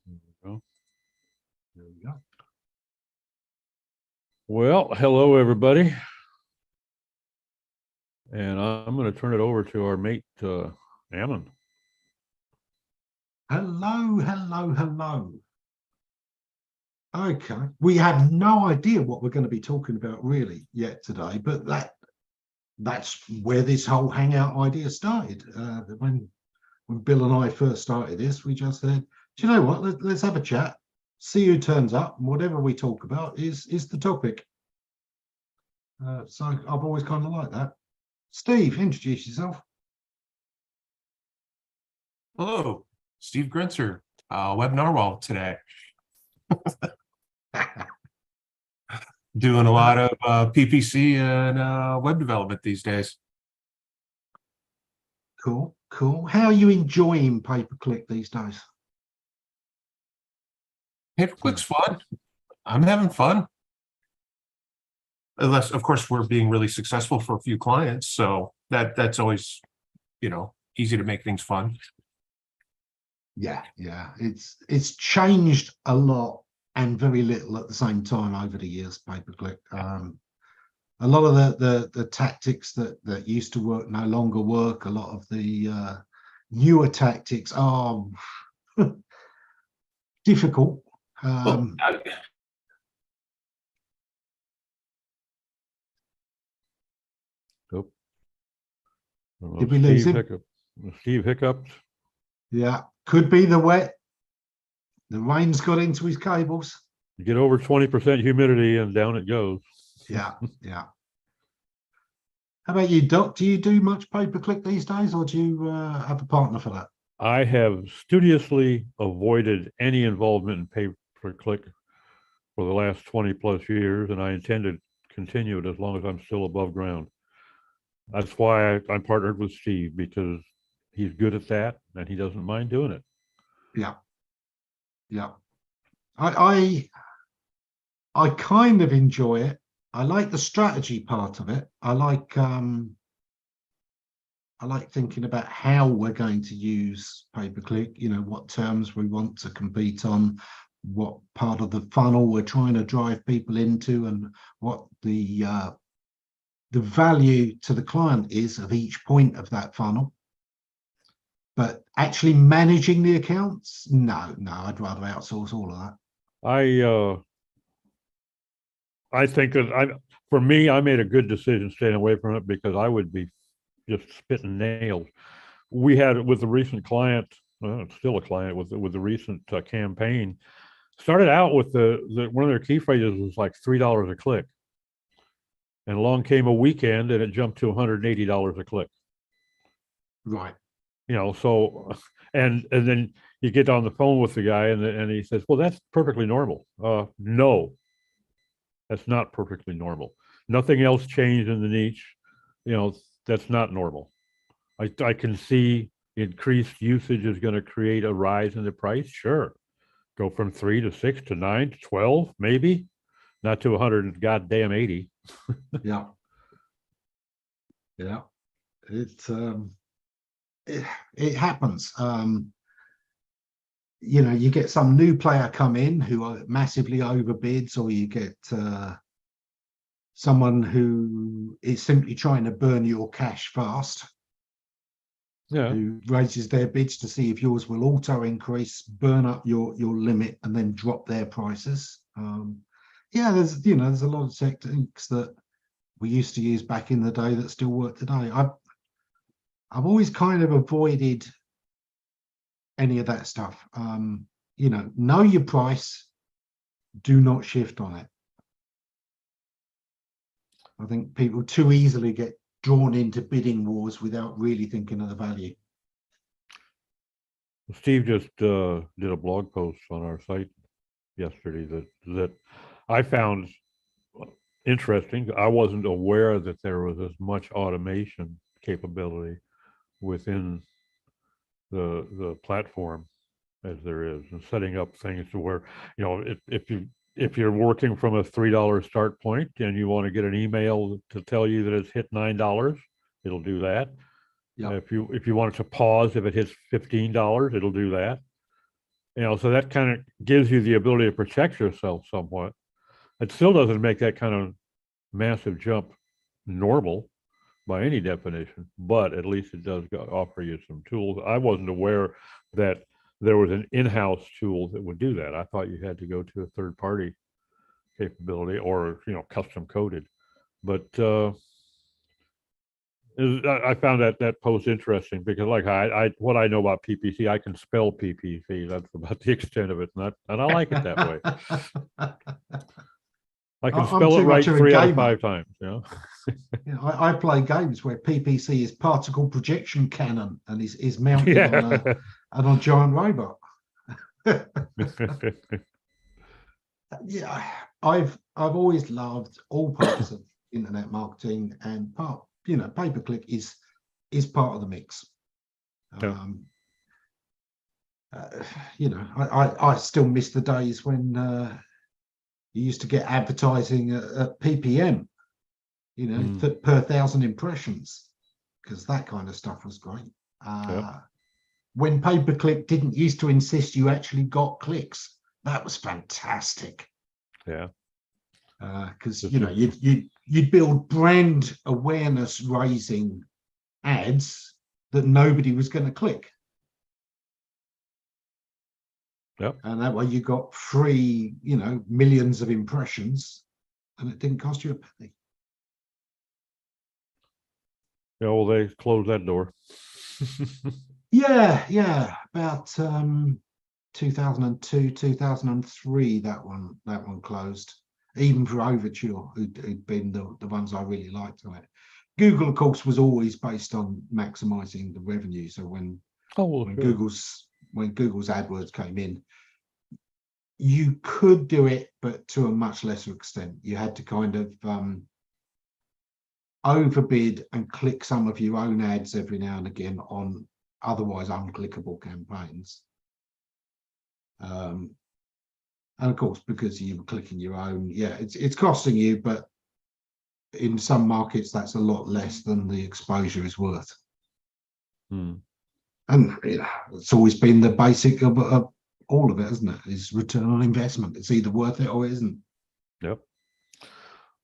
There we go. There we go. Well, hello, everybody. And I'm going to turn it over to our mate, Ammon. Hello, hello, hello. Okay, we have no idea what we're going to be talking about really yet today, but that's where this whole hangout idea started. When Bill and I first started this, we just said, do you know what? Let's have a chat, see who turns up, and whatever we talk about is the topic. So I've always kind of liked that. Steve, introduce yourself. Hello, Steve Grinzer, Web Narwhal today. Doing a lot of PPC and web development these days. Cool, cool. How are you enjoying pay-per-click these days? Pay-per-click's fun. I'm having fun. Unless, of course, we're being really successful for a few clients. So that's always, easy to make things fun. Yeah. It's changed a lot and very little at the same time over the years, pay-per-click. A lot of the tactics that used to work no longer work. A lot of the newer tactics are difficult. Did we lose him? Steve hiccuped. Yeah, could be the wet. The rain's got into his cables. You get over 20% humidity and down it goes. Yeah. How about you, Doc? Do you do much pay-per-click these days, or do you have a partner for that? I have studiously avoided any involvement in pay-per-click for the last 20 plus years, and I intend to continue it as long as I'm still above ground. That's why I'm partnered with Steve, because he's good at that and he doesn't mind doing it. Yeah. I kind of enjoy it. I like the strategy part of it. I like thinking about how we're going to use pay-per-click, what terms we want to compete on, what part of the funnel we're trying to drive people into, and what the value to the client is of each point of that funnel. But actually managing the accounts, no, I'd rather outsource all of that. I think that for me, I made a good decision staying away from it, because I would be just spitting nails. We had with the recent client, it's still a client with the recent campaign. Started out with the one of their key phrases was like $3 a click, and along came a weekend and it jumped to $180 a click. Right. So, and then you get on the phone with the guy and he says, well, that's perfectly normal. No, that's not perfectly normal. Nothing else changed in the niche. That's not normal. I can see increased usage is going to create a rise in the price. Sure. Go from 3 to 6 to 9 to 12, maybe, not to 100 and goddamn 80. Yeah. It happens. You get some new player come in who massively overbids, or you get someone who is simply trying to burn your cash fast. Yeah. Who raises their bids to see if yours will auto increase, burn up your limit, and then drop their prices. There's a lot of techniques that we used to use back in the day that still work today. I've always kind of avoided any of that stuff. Know your price, do not shift on it. I think people too easily get drawn into bidding wars without really thinking of the value. Steve just did a blog post on our site yesterday that I found interesting. I wasn't aware that there was as much automation capability within the platform as there is, and setting up things to where, if you're working from a $3 start point and you want to get an email to tell you that it's hit $9, it'll do that. Yep. If you want it to pause if it hits $15, it'll do that. So that kind of gives you the ability to protect yourself somewhat. It still doesn't make that kind of massive jump normal by any definition, but at least it does offer you some tools. I wasn't aware that there was an in-house tool that would do that. I thought you had to go to a third-party capability or custom coded. But I found that post interesting because, like, I what I know about PPC, I can spell PPC. That's about the extent of it, and I like it that way. I can I'm spell it too right much of a 3 out of gamer. 5 times. I play games where PPC is particle projection cannon and is mounted Yeah. on a giant robot. Yeah, I've always loved all parts of internet marketing, and pay-per-click is part of the mix. Yeah. I still miss the days when you used to get advertising at ppm, per 1,000 impressions, because that kind of stuff was great. When pay-per-click didn't used to insist you actually got clicks, that was fantastic. Yeah. Because you'd build brand awareness raising ads that nobody was going to click. Yep. And that way you got free, millions of impressions, and it didn't cost you a penny. Yeah, well, they closed that door. Yeah. About 2002, 2003, that one closed. Even for Overture, who'd been the ones I really liked on it. Google, of course, was always based on maximizing the revenue. So when Google's AdWords came in, you could do it, but to a much lesser extent. You had to kind of overbid and click some of your own ads every now and again on otherwise unclickable campaigns. And of course, because you were clicking your own, it's costing you, but in some markets, that's a lot less than the exposure is worth. And it's always been the basic of all of it, isn't it? Is return on investment. It's either worth it or it isn't. Yep.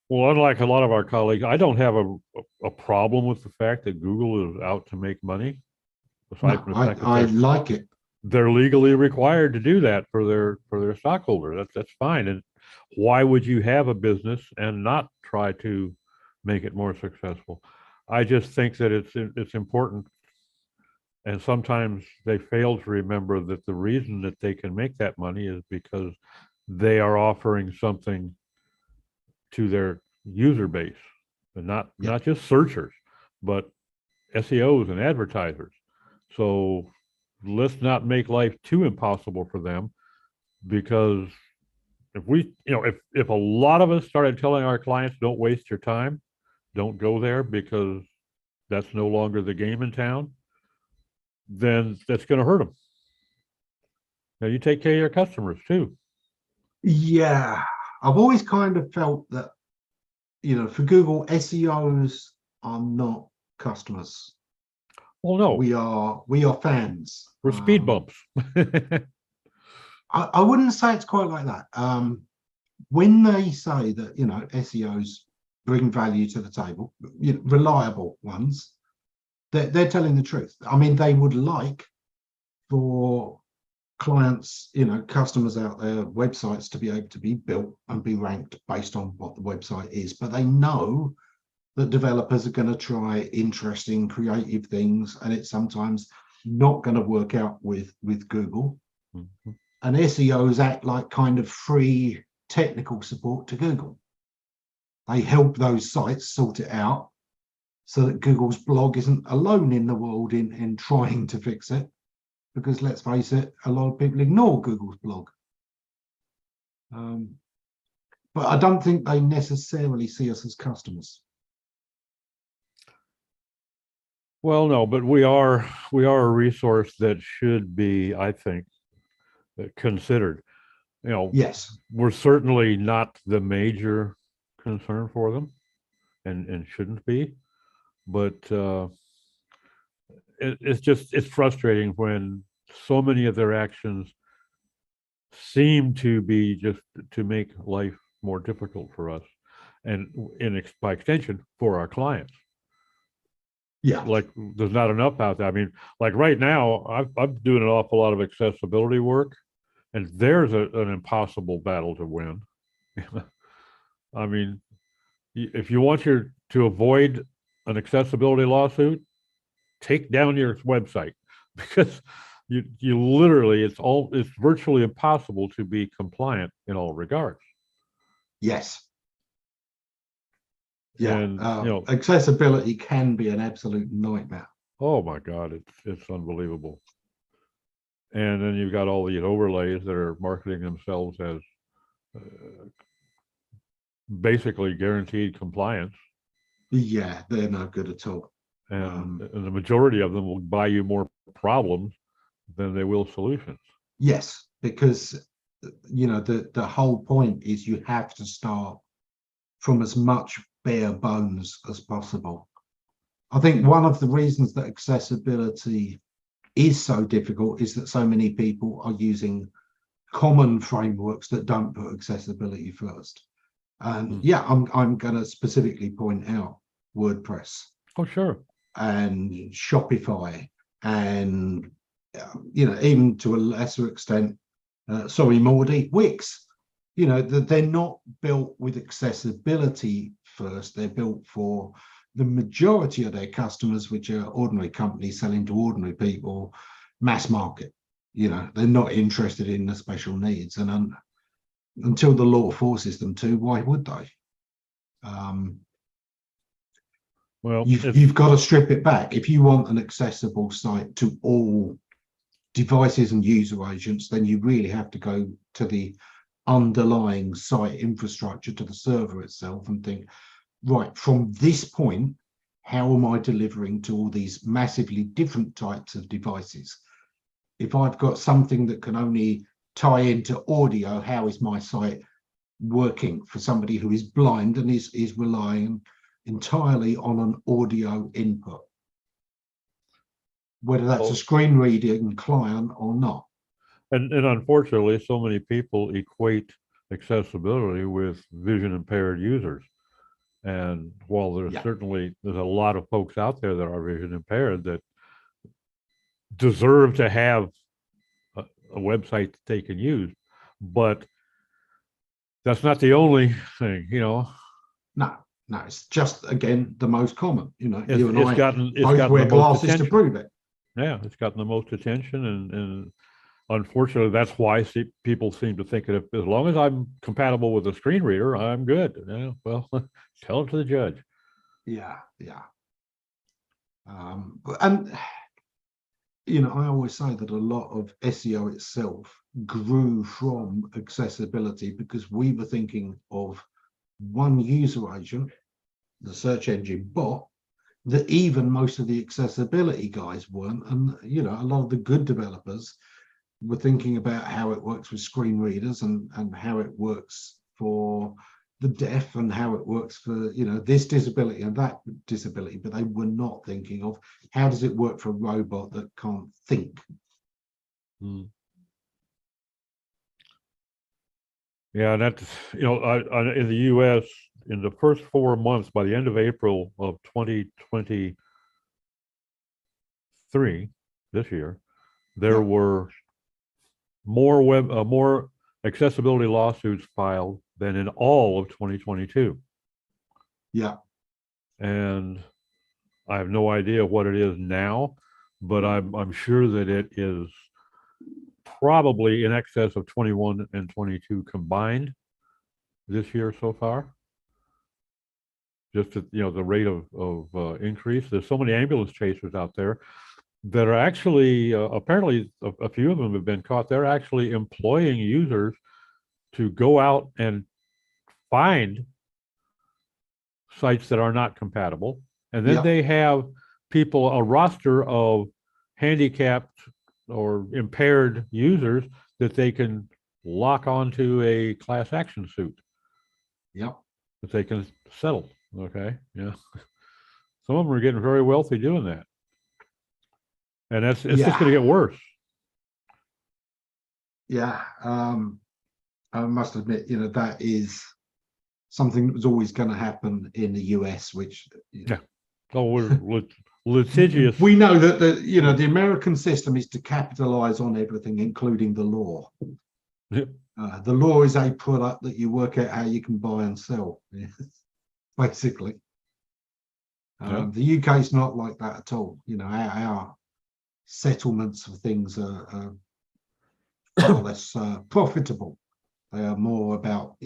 Well, unlike a lot of our colleagues, I don't have a problem with the fact that Google is out to make money. No, I like it. They're legally required to do that for their stockholders. That's fine. And why would you have a business and not try to make it more successful? I just think that it's important, and sometimes they fail to remember that the reason that they can make that money is because they are offering something to their user base, and not just searchers, but SEOs and advertisers. So let's not make life too impossible for them, because if a lot of us started telling our clients, don't waste your time, don't go there because that's no longer the game in town, then that's going to hurt them. Now you take care of your customers too. Yeah, I've always kind of felt that, for Google, SEOs are not customers. Well, no, we are fans. we're speed bumps. I wouldn't say it's quite like that. When they say that SEOs bring value to the table, reliable ones, they're telling the truth. I mean, they would like for clients, customers out there, websites to be able to be built and be ranked based on what the website is, but they know that developers are going to try interesting, creative things, and it's sometimes not going to work out with Google. Mm-hmm. And SEOs act like kind of free technical support to Google. They help those sites sort it out so that Google's blog isn't alone in the world in trying to fix it. Because let's face it, a lot of people ignore Google's blog. But I don't think they necessarily see us as customers. Well, no, but we are a resource that should be, I think, considered. Yes, we're certainly not the major concern for them, and shouldn't be. But it's frustrating when so many of their actions seem to be just to make life more difficult for us, and by extension for our clients. Yeah. Like there's not enough out there. I mean, like right now, I'm doing an awful lot of accessibility work, and there's an impossible battle to win. I mean, if you want to avoid an accessibility lawsuit, take down your website because you literally it's virtually impossible to be compliant in all regards. Yes. Yeah. And Accessibility can be an absolute nightmare. oh my God, it's unbelievable. And then you've got all these overlays that are marketing themselves as basically guaranteed compliance. Yeah, they're no good at all. And the majority of them will buy you more problems than they will solutions. Yes, because the whole point is you have to start from as much bare bones as possible. I think one of the reasons that accessibility is so difficult is that so many people are using common frameworks that don't put accessibility first. And yeah, I'm going to specifically point out WordPress. Oh, sure. And Shopify, and even to a lesser extent, Mordy, Wix. They're not built with accessibility first. They're built for the majority of their customers, which are ordinary companies selling to ordinary people, mass market. They're not interested in the special needs, and until the law forces them to, why would they? Well, you've got to strip it back. If you want an accessible site to all devices and user agents, then you really have to go to the underlying site infrastructure, to the server itself, and think, right, from this point, how am I delivering to all these massively different types of devices? If I've got something that can only tie into audio, how is my site working for somebody who is blind and is relying entirely on an audio input, whether that's a screen reading client or not? And unfortunately, so many people equate accessibility with vision impaired users. And while there's a lot of folks out there that are vision impaired that deserve to have a website that they can use, but that's not the only thing, No, it's just, again, the most common. You and it's I gotten both wear glasses to prove it. Yeah, it's gotten the most attention, and unfortunately, that's why people seem to think that as long as I'm compatible with a screen reader, I'm good. Well, tell it to the judge. Yeah. And I always say that a lot of SEO itself grew from accessibility because we were thinking of one user agent, the search engine bot, that even most of the accessibility guys weren't. And a lot of the good developers were thinking about how it works with screen readers and how it works for the deaf and how it works for this disability and that disability, but they were not thinking of how does it work for a robot that can't think. Yeah, and that's in the U.S. in the first 4 months, by the end of April of 2023, this year, there were more accessibility lawsuits filed than in all of 2022. Yeah. And I have no idea what it is now, but I'm sure that it is probably in excess of 21 and 22 combined this year so far. Just at, the rate of increase. There's so many ambulance chasers out there that are actually apparently a few of them have been caught. They're actually employing users to go out and find sites that are not compatible, and then they have a roster of handicapped or impaired users that they can lock onto a class action suit. Yep. That they can settle. Okay. Yeah. Some of them are getting very wealthy doing that. And it's just going to get worse. yeah, I must admit, that is something that was always going to happen in the US, which Yeah. Oh, we're litigious. we know that the American system is to capitalize on everything, including the law. Yep. The law is a product that you work out how you can buy and sell, basically. Yep. The UK is not like that at all. Our settlements of things are far less profitable. They are more about,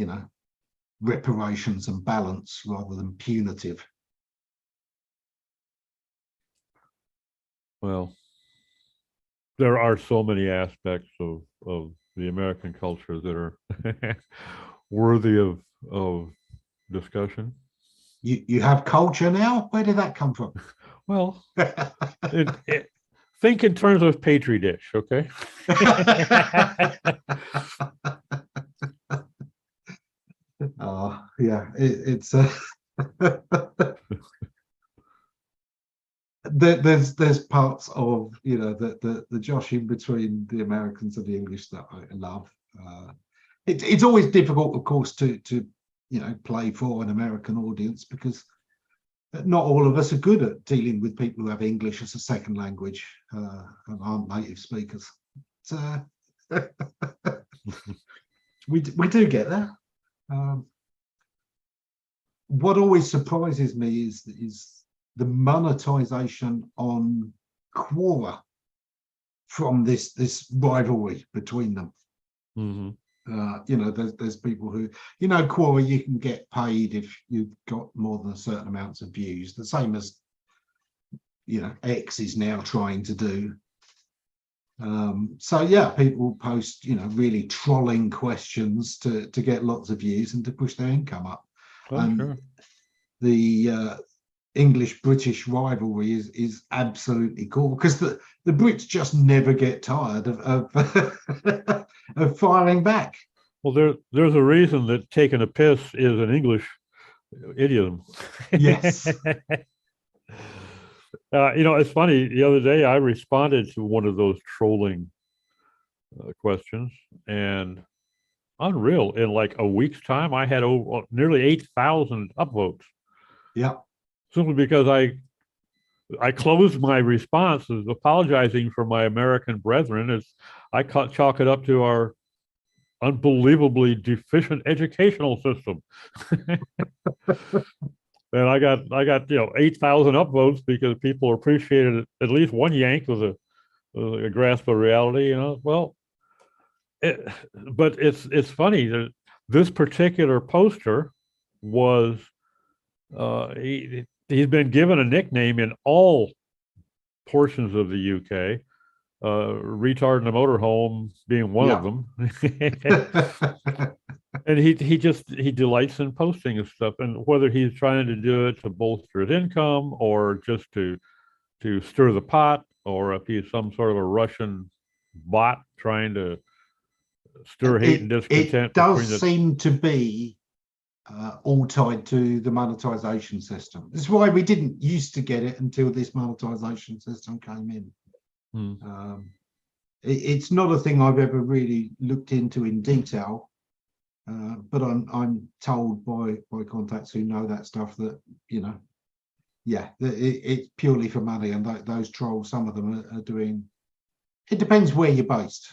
reparations and balance rather than punitive. Well, there are so many aspects of the American culture that are worthy of discussion. You have culture now? Where did that come from? Well, think in terms of Petri dish, okay? Yeah, it's there's parts of the joshing between the Americans and the English that I love. It's always difficult, of course, to play for an American audience, because not all of us are good at dealing with people who have English as a second language and aren't native speakers. So we do get there. What always surprises me is the monetization on Quora from this rivalry between them. Mm-hmm. There's people who, Quora, you can get paid if you've got more than a certain amounts of views, the same as X is now trying to do. So yeah, people post really trolling questions to get lots of views and to push their income up. Oh, And sure. the English-British rivalry is absolutely cool, because the Brits just never get tired of of firing back. Well, there's a reason that taking a piss is an English idiom. Yes. It's funny. The other day, I responded to one of those trolling questions, and unreal. In like a week's time, I had nearly 8,000 upvotes. Yeah. Simply because I closed my responses apologizing for my American brethren, as I chalk it up to our unbelievably deficient educational system. And I got 8,000 upvotes because people appreciated at least one yank with a grasp of reality. Well, but it's funny that this particular poster was he's been given a nickname in all portions of the UK, retard in a motorhome being one of them. And he delights in posting his stuff, and whether he's trying to do it to bolster his income or just to stir the pot, or if he's some sort of a Russian bot trying to stir hate and discontent. It does seem to be all tied to the monetization system. This is why we didn't used to get it until this monetization system came in. It's not a thing I've ever really looked into in detail, but I'm told by contacts who know that stuff that it's purely for money, and those trolls, some of them are doing. It depends where you're based.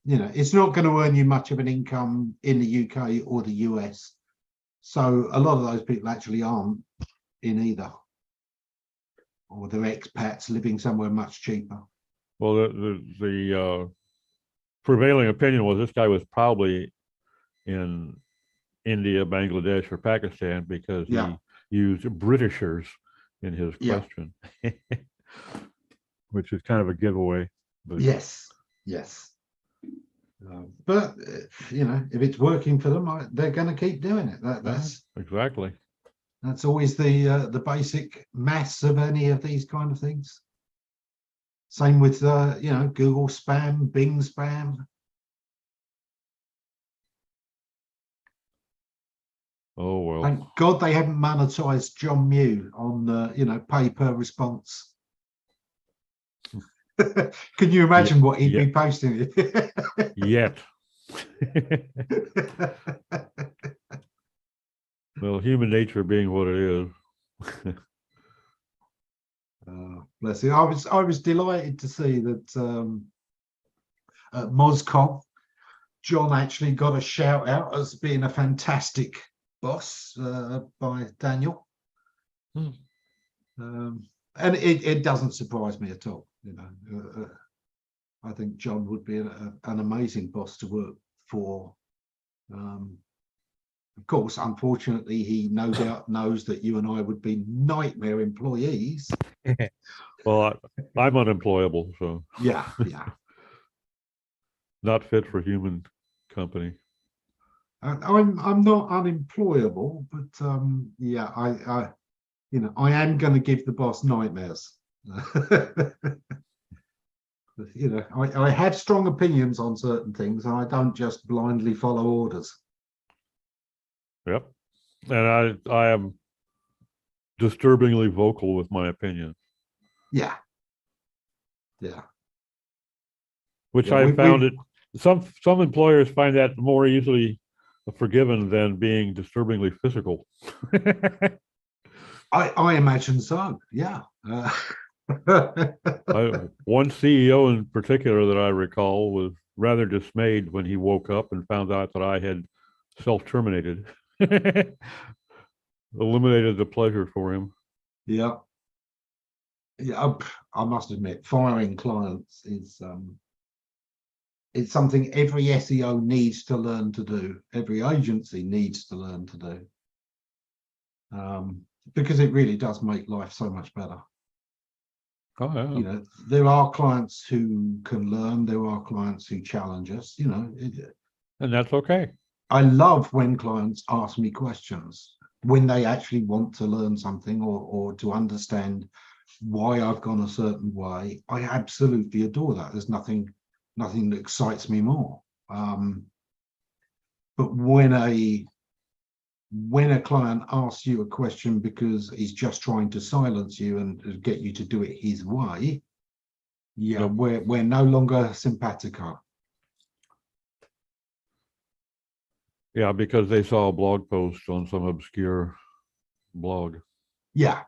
It's not going to earn you much of an income in the UK or the US. So a lot of those people actually aren't in either, or they're expats living somewhere much cheaper. Well, the prevailing opinion was this guy was probably in India, Bangladesh, or Pakistan, because he used Britishers in his question, which is kind of a giveaway. But yes. But if it's working for them, they're going to keep doing it. That's exactly. That's always the basic mass of any of these kind of things. Same with Google spam, Bing spam. Oh well. Thank God they haven't monetized John Mew on pay per response. Can you imagine what he'd be posting? Yet. Well, human nature being what it is. Bless you. I was delighted to see that at MozCon, John actually got a shout out as being a fantastic boss by Daniel. And it doesn't surprise me at all. You know, I think John would be an amazing boss to work for. Of course, unfortunately, he no doubt knows that you and I would be nightmare employees. Well, I'm unemployable, so Yeah. not fit for human company. I'm not unemployable, but yeah, I you know, I am going to give the boss nightmares. You know, I have strong opinions on certain things, and I don't just blindly follow orders. Yep. And I am disturbingly vocal with my opinion. Yeah. Which Yeah, I we- found it some employers find that more easily forgiven than being disturbingly physical. I imagine so. Yeah. One CEO in particular that I recall was rather dismayed when he woke up and found out that I had self-terminated. Eliminated the pleasure for him. Yeah. I must admit, firing clients is it's something every SEO needs to learn to do. Every agency needs to learn to do. Because it really does make life so much better. Oh, yeah. You know, there are clients who can learn, there are clients who challenge us, you know. And that's okay. I love when clients ask me questions, when they actually want to learn something or to understand why I've gone a certain way. I absolutely adore that. There's nothing that excites me more. But when a client asks you a question because he's just trying to silence you and get you to do it his way, yeah, Nope. we're no longer simpatico. Yeah, because they saw a blog post on some obscure blog. Yeah.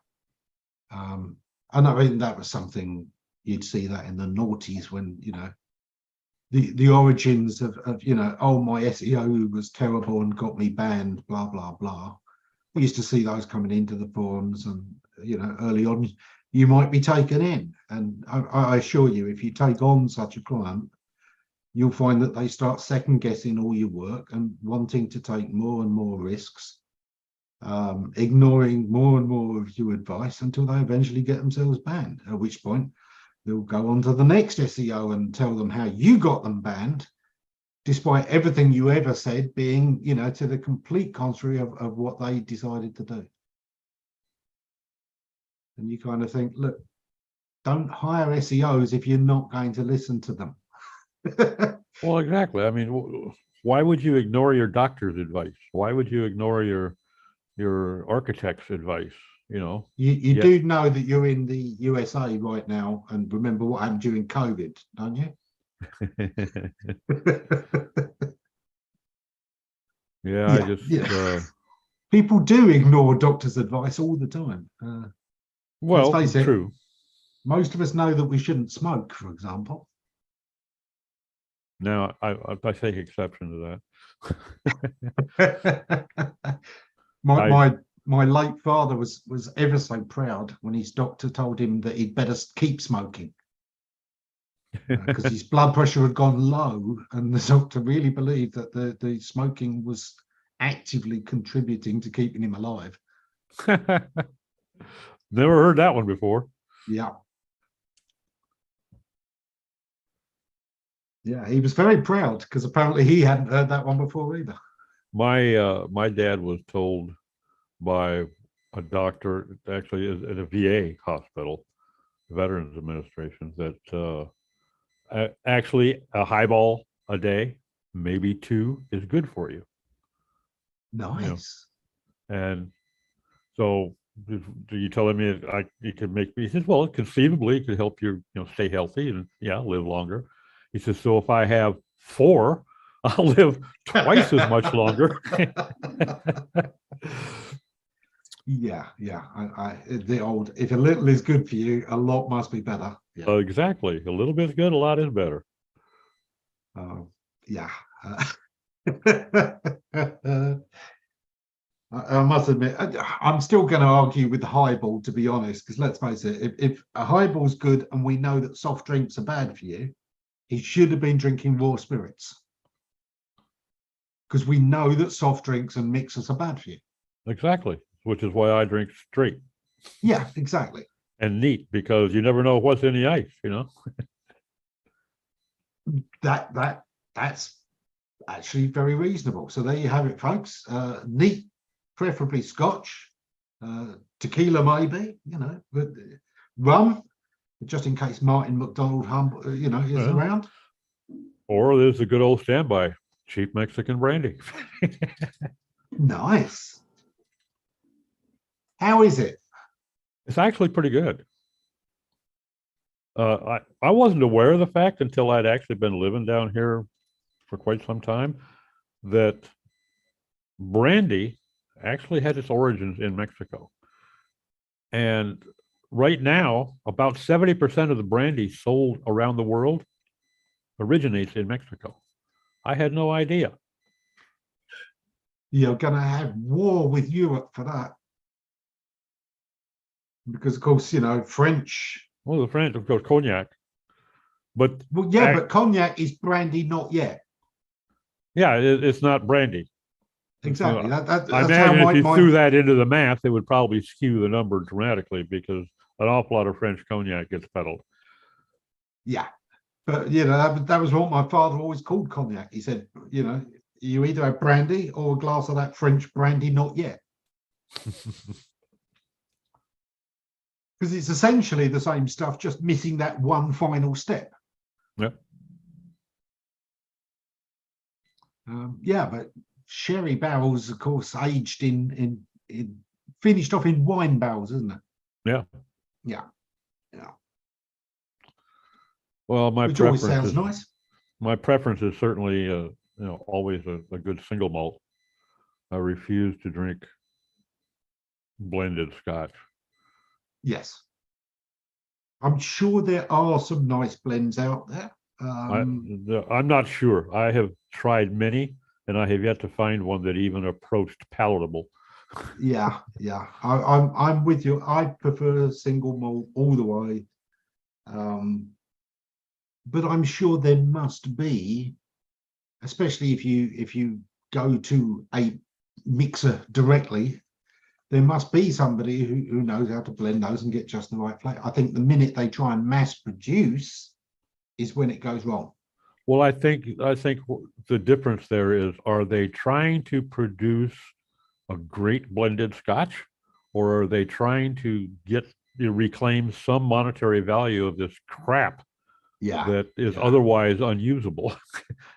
And I mean, that was something you'd see that in the noughties when, you know, the origins of you know, oh, my SEO was terrible and got me banned, blah, blah, blah. We used to see those coming into the forums, and, you know, early on, you might be taken in. And I assure you, if you take on such a client, you'll find that they start second guessing all your work and wanting to take more and more risks, ignoring more and more of your advice until they eventually get themselves banned, at which point they'll go on to the next SEO and tell them how you got them banned, despite everything you ever said being, you know, to the complete contrary of what they decided to do. And you kind of think, look, don't hire SEOs if you're not going to listen to them. Well, exactly. I mean, why would you ignore your doctor's advice? Why would you ignore your architect's advice? You know, You do know that you're in the USA right now, and remember what happened during COVID, don't you? Yeah, I just people do ignore doctors' advice all the time. well, let's face it, true. most of us know that we shouldn't smoke, for example. Now, I take exception to that. my late father was ever so proud when his doctor told him that he'd better keep smoking because his blood pressure had gone low, and the doctor really believed that the smoking was actively contributing to keeping him alive. Never heard that one before. Yeah, he was very proud because apparently he hadn't heard that one before either. My dad was told by a doctor, actually at a VA hospital, Veterans Administration, that actually a highball a day, maybe two, is good for you. Nice. And so, do you telling me it could make me? He says, well, conceivably, it could help you, stay healthy and live longer. He says, so if I have 4, I'll live twice as much longer. Yeah, the old, if a little is good for you, a lot must be better. Yeah. Exactly. A little bit's good, a lot is better. Yeah. I must admit, I'm still going to argue with the highball, to be honest, because let's face it, if a highball's good and we know that soft drinks are bad for you, he should have been drinking raw spirits. Because we know that soft drinks and mixers are bad for you. Exactly. Which is why I drink straight Yeah, exactly. and neat, because you never know what's in the ice, you know? That's actually very reasonable. So there you have it, folks. Neat, preferably Scotch, tequila maybe, you know, but rum, just in case Martin McDonald is around. Or there's a good old standby, cheap Mexican brandy. Nice. How is it? It's actually pretty good. I wasn't aware of the fact until I'd actually been living down here for quite some time that brandy actually had its origins in Mexico. And right now, about 70% of the brandy sold around the world originates in Mexico. I had no idea. You're going to have war with Europe for that. Because, of course, you know, French. Well, the French, of course, cognac. But well, yeah, but cognac is brandy, not yet. Yeah, it's not brandy. Exactly. So I imagine if you threw that into the math, it would probably skew the number dramatically because an awful lot of French cognac gets peddled. Yeah, but you know that was what my father always called cognac. He said, you know, you either have brandy or a glass of that French brandy, not yet. Because it's essentially the same stuff, just missing that one final step. Yeah. Yeah, but sherry barrels, of course, aged in finished off in wine barrels, isn't it? Yeah. Yeah. Well, which always sounds nice. My preference is certainly, always a good single malt. I refuse to drink blended Scotch. Yes. I'm sure there are some nice blends out there. I'm not sure. I have tried many, and I have yet to find one that even approached palatable. Yeah. I'm with you. I prefer single malt all the way. But I'm sure there must be, especially if you go to a mixer directly, there must be somebody who knows how to blend those and get just the right flavor. I think the minute they try and mass produce is when it goes wrong. Well, I think the difference there is, are they trying to produce a great blended Scotch, or are they trying to reclaim some monetary value of this crap that is otherwise unusable?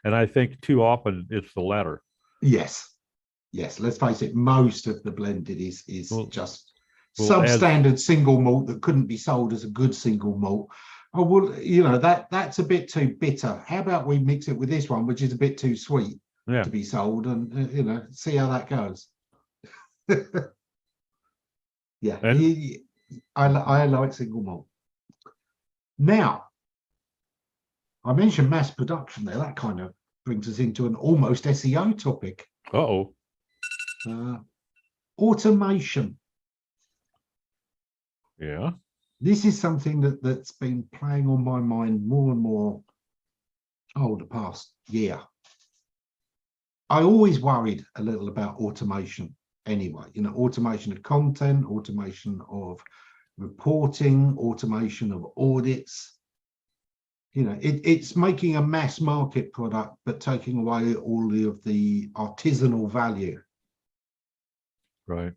And I think too often it's the latter. Yes, let's face it, most of the blended is just substandard single malt that couldn't be sold as a good single malt. Oh, well, you know, that's a bit too bitter. How about we mix it with this one, which is a bit too sweet to be sold, and you know, see how that goes. Yeah, I like single malt. Now, I mentioned mass production there. That kind of brings us into an almost SEO topic. Automation. Yeah. This is something that's been playing on my mind more and more the past year. I always worried a little about automation anyway. You know, automation of content, automation of reporting, automation of audits. You know, it's making a mass market product, but taking away all of the artisanal value. Right.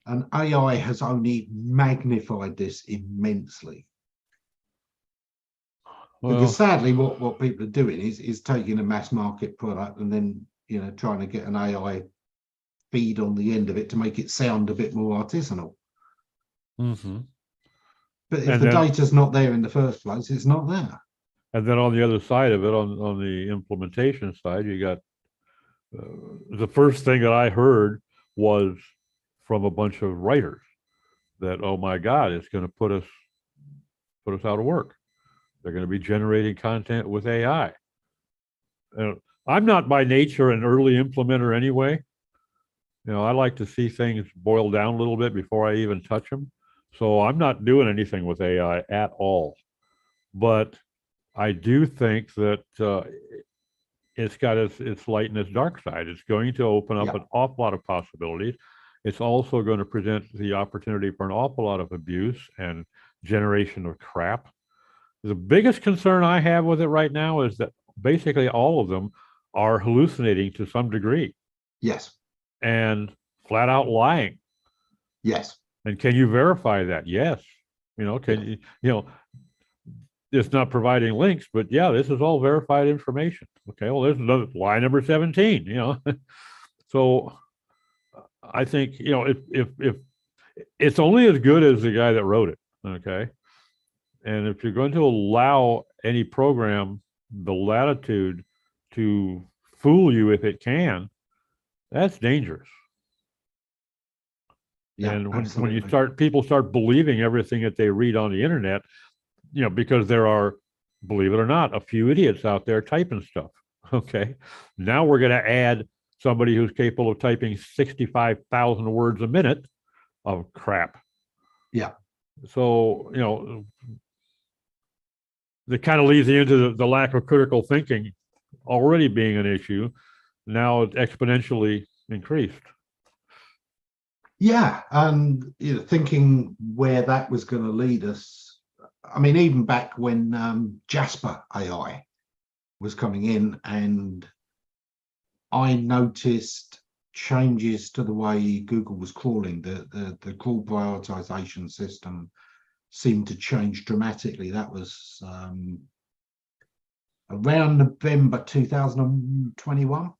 And AI has only magnified this immensely. Well, because sadly, what people are doing is taking a mass market product and then, you know, trying to get an AI feed on the end of it to make it sound a bit more artisanal. Mm-hmm. But if the data's not there in the first place, it's not there. And then on the other side of it, on the implementation side, you got the first thing that I heard was from a bunch of writers that, oh my God, it's going to put us out of work. They're going to be generating content with AI. I'm not by nature an early implementer anyway. I like to see things boil down a little bit before I even touch them. So I'm not doing anything with AI at all. But I do think that it's got its light and its dark side. It's going to open up an awful lot of possibilities. It's also going to present the opportunity for an awful lot of abuse and generation of crap. The biggest concern I have with it right now is that basically all of them are hallucinating to some degree. Yes. And flat out lying. Yes. And can you verify that? Yes. It's not providing links, but yeah, this is all verified information. Okay, well, there's another lie number 17, So I think, if it's only as good as the guy that wrote it, okay? And if you're going to allow any program the latitude to fool you if it can, that's dangerous. Yeah, and when absolutely. people start believing everything that they read on the internet, because there are, believe it or not, a few idiots out there typing stuff. Okay. Now we're going to add somebody who's capable of typing 65,000 words a minute of crap. Yeah. So, that kind of leads you into the lack of critical thinking already being an issue. Now it's exponentially increased. Yeah. And thinking where that was going to lead us. I mean, even back when Jasper AI was coming in, and I noticed changes to the way Google was crawling, the crawl prioritization system seemed to change dramatically. That was around November 2021.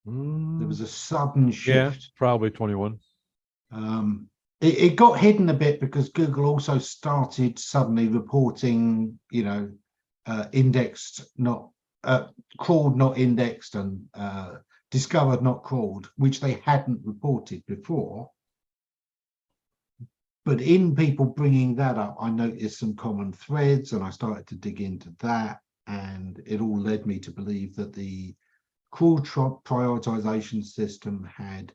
There was a sudden shift. Yeah, probably 21. It got hidden a bit because Google also started suddenly reporting, indexed, not crawled, not indexed, and discovered, not crawled, which they hadn't reported before. But in people bringing that up, I noticed some common threads, and I started to dig into that, and it all led me to believe that the crawl prioritization system had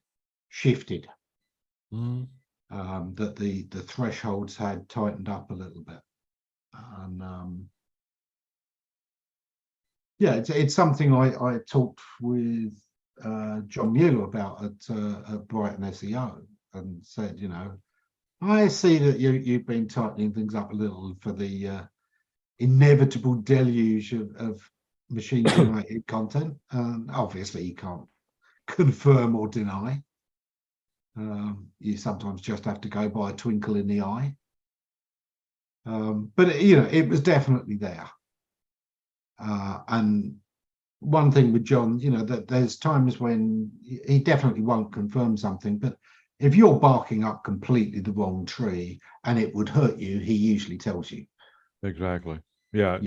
shifted. That the thresholds had tightened up a little bit, and it's something I talked with John Mueller about at Brighton SEO, and said, I see that you've been tightening things up a little for the inevitable deluge of machine generated content, and obviously you can't confirm or deny. You sometimes just have to go by a twinkle in the eye. But it was definitely there. And one thing with John, that there's times when he definitely won't confirm something, but if you're barking up completely the wrong tree and it would hurt you, he usually tells you. Exactly. Yeah.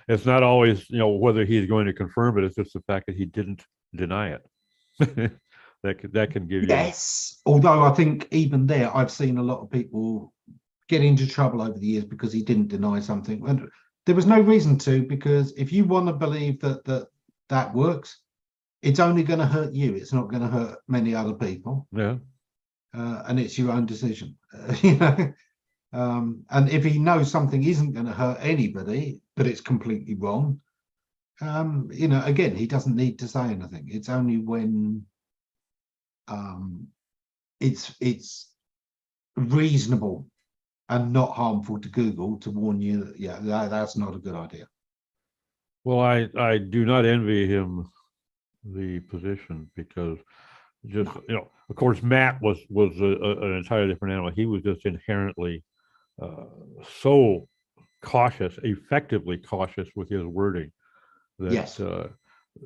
It's not always, whether he's going to confirm it. It's just the fact that he didn't deny it. that can give you. Yes. Although I think even there, I've seen a lot of people get into trouble over the years because he didn't deny something. And there was no reason to, because if you want to believe that works, it's only going to hurt you. It's not going to hurt many other people. Yeah. And it's your own decision. And if he knows something isn't going to hurt anybody, but it's completely wrong, again, he doesn't need to say anything. It's only when it's reasonable and not harmful to Google to warn you that that's not a good idea. Well, I do not envy him the position, because just, of course, Matt was an entirely different animal. He was just inherently so cautious, effectively cautious with his wording. That, yes.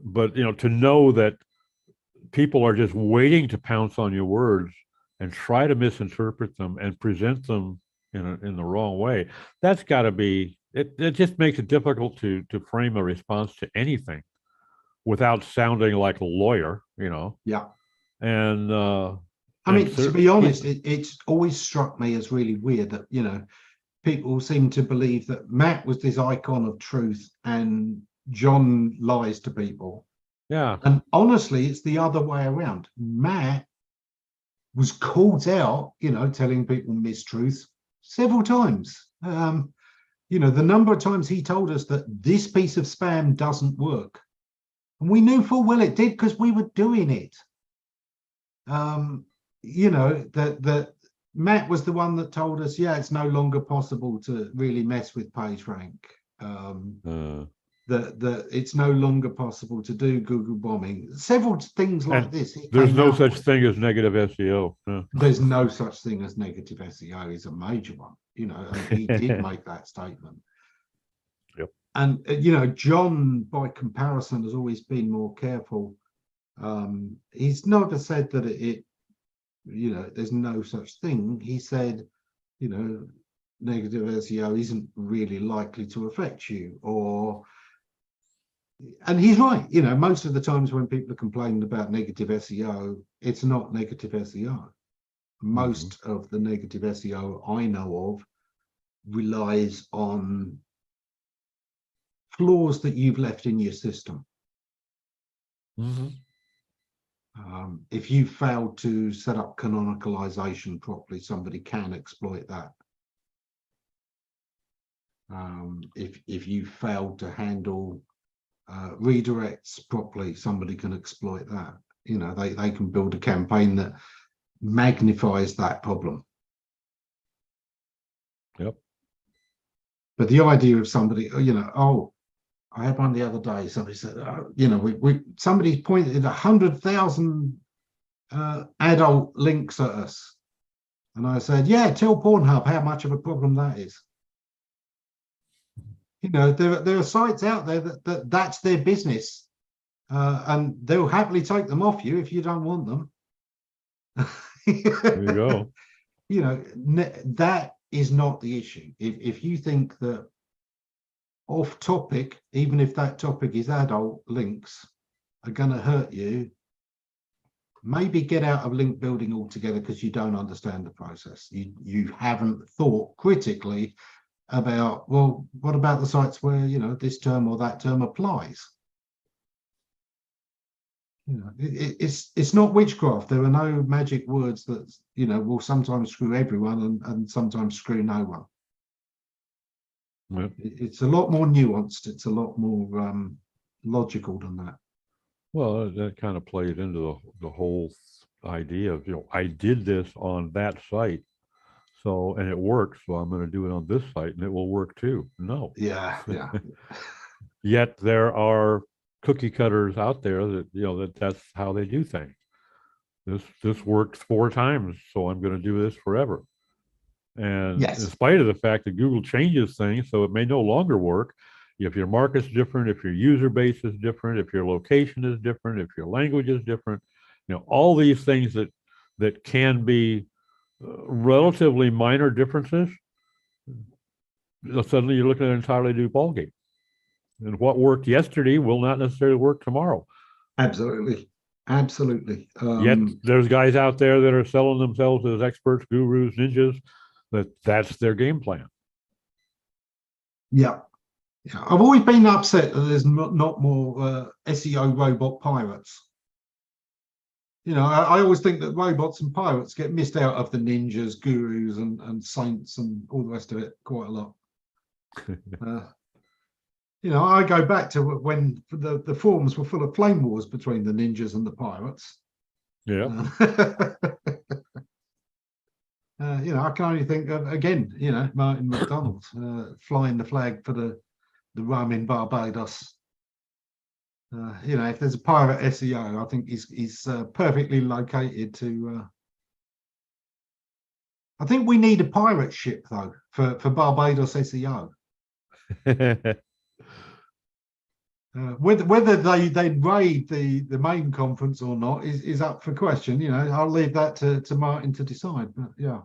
But to know that people are just waiting to pounce on your words and try to misinterpret them and present them in the wrong way, that's got to be it just makes it difficult to frame a response to anything without sounding like a lawyer, Yeah. and I mean, to be honest, people, it's always struck me as really weird that, people seem to believe that Matt was this icon of truth and John lies to people. yeah, And honestly, it's the other way around. Matt was called out, telling people mistruths several times. The number of times he told us that this piece of spam doesn't work. And we knew full well it did because we were doing it. That Matt was the one that told us, yeah, it's no longer possible to really mess with PageRank. That it's no longer possible to do Google bombing. Several things like and this. there's no such thing as negative SEO. There's no such thing as negative SEO is a major one, and he did make that statement. Yep. And, John, by comparison, has always been more careful. He's never said that there's no such thing. He said, negative SEO isn't really likely to affect you, and he's right. Most of the times when people are complaining about negative SEO, it's not negative SEO. Most of the negative SEO I know of relies on flaws that you've left in your system. If you failed to set up canonicalization properly, somebody can exploit that. If you failed to handle redirects properly, somebody can exploit that. They can build a campaign that magnifies that problem. Yep. But the idea of somebody, I had one the other day. Somebody said, somebody pointed 100,000 adult links at us, and I said, yeah, tell Pornhub how much of a problem that is. There are sites out there that's their business, and they'll happily take them off you if you don't want them. There you go. That is not the issue. If you think that off topic, even if that topic is adult links, are going to hurt you, maybe get out of link building altogether because you don't understand the process. You haven't thought critically about, well, what about the sites where this term or that term applies? It's not witchcraft. There are no magic words that will sometimes screw everyone and sometimes screw no one. Yep. It's a lot more nuanced. It's a lot more logical than that. Well, that kind of plays into the whole idea of, I did this on that site, and it works, so I'm going to do it on this site and it will work too. No. Yeah. Yet there are cookie cutters out there that that's how they do things. This worked 4 times, so I'm going to do this forever. And yes, in spite of the fact that Google changes things, so it may no longer work. If your market's different, if your user base is different, if your location is different, if your language is different, all these things that can be relatively minor differences, suddenly you're looking at an entirely new ballgame. And what worked yesterday will not necessarily work tomorrow. Absolutely. Yet there's guys out there that are selling themselves as experts, gurus, ninjas, that's their game plan. Yeah. I've always been upset that there's not more SEO robot pirates. I always think that robots and pirates get missed out of the ninjas, gurus, and saints and all the rest of it quite a lot. I go back to when the forums were full of flame wars between the ninjas and the pirates. Yeah. I can only think of, again, Martin McDonald flying the flag for the rum in Barbados. If there's a pirate SEO, I think he's perfectly located to. I think we need a pirate ship though for Barbados SEO. Whether they raid the main conference or not is up for question. I'll leave that to Martin to decide. But yeah,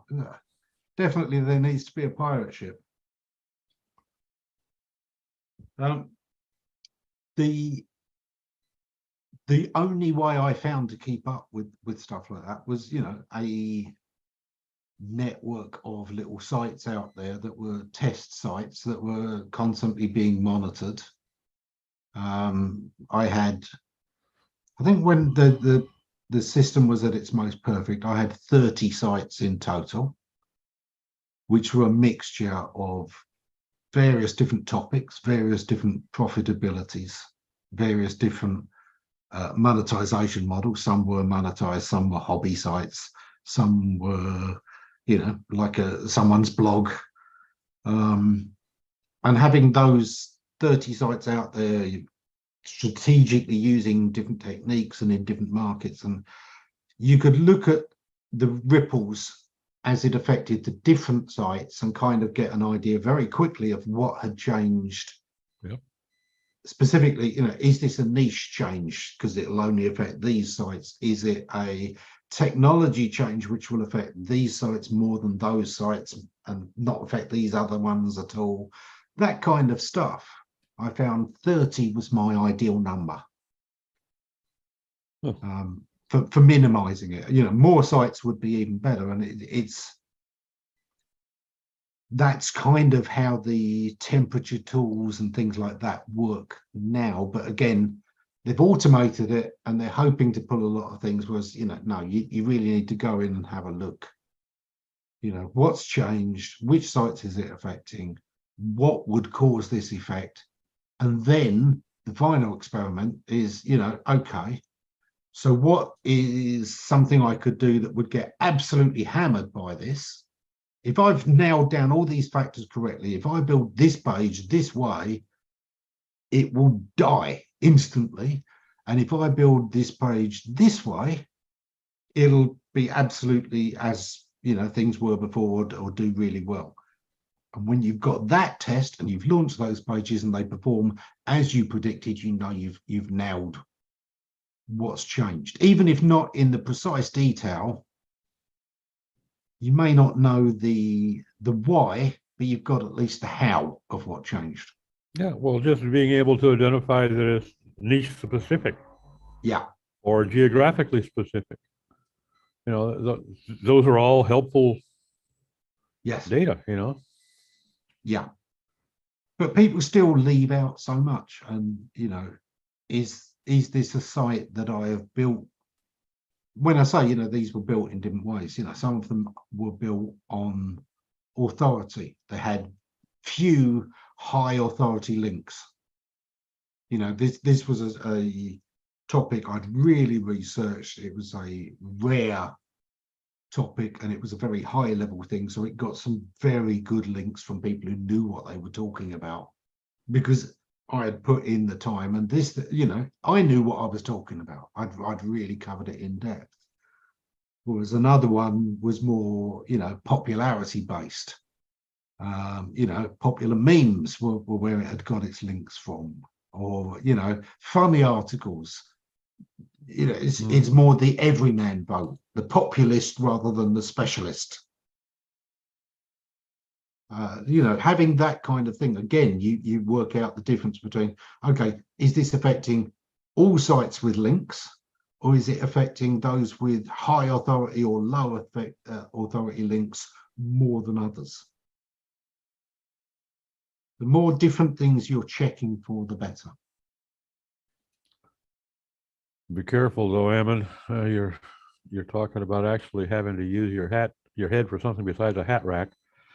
definitely there needs to be a pirate ship. Um, the only way I found to keep up with stuff like that was, you know, a network of little sites out there that were test sites that were constantly being monitored. I think when the system was at its most perfect, I had 30 sites in total, which were a mixture of various different topics, various different profitabilities, various different monetization models. Some were monetized, some were hobby sites, some were, you know, like someone's blog. And having those 30 sites out there, strategically using different techniques and in different markets, and you could look at the ripples as it affected the different sites and kind of get an idea very quickly of what had changed. Yep. Specifically, you know, is this a niche change because it'll only affect these sites? Is it a technology change which will affect these sites more than those sites and not affect these other ones at all? That kind of stuff. I found 30 was my ideal number. Huh. For minimizing it. You know, more sites would be even better, and that's kind of how the temperature tools and things like that work now. But again, they've automated it and they're hoping to pull a lot of things, whereas, you know, no, you really need to go in and have a look. You know, what's changed, which sites is it affecting, what would cause this effect, and then the final experiment is, you know, okay, so what is something I could do that would get absolutely hammered by this? If I've nailed down all these factors correctly, if I build this page this way, it will die instantly. And if I build this page this way, it'll be absolutely as, you know, things were before, or do really well. And when you've got that test and you've launched those pages and they perform as you predicted, you know you've nailed what's changed. Even if not in the precise detail, you may not know the why, but you've got at least the how of what changed. Yeah, well, just being able to identify that it's niche specific Yeah, or geographically specific. You know, those are all helpful yes, data, you know. yeah. But people still leave out so much. And, you know, is this a site that I have built? When I say, you know, these were built in different ways, you know, some of them were built on authority. They had few high authority links. You know, this was a topic I'd really researched. It was a rare topic and it was a very high level thing. So it got some very good links from people who knew what they were talking about, because I had put in the time, and this, you know, I knew what I was talking about. I'd really covered it in depth. Whereas another one was more, you know, popularity based. You know, popular memes were where it had got its links from, or, you know, funny articles. You know, it's more the everyman vote, the populist rather than the specialist. You know, having that kind of thing, again, you work out the difference between, okay, is this affecting all sites with links, or is it affecting those with high authority or low authority links more than others? The more different things you're checking for, the better. Be careful though, Ammon. You're talking about actually having to use your head for something besides a hat rack.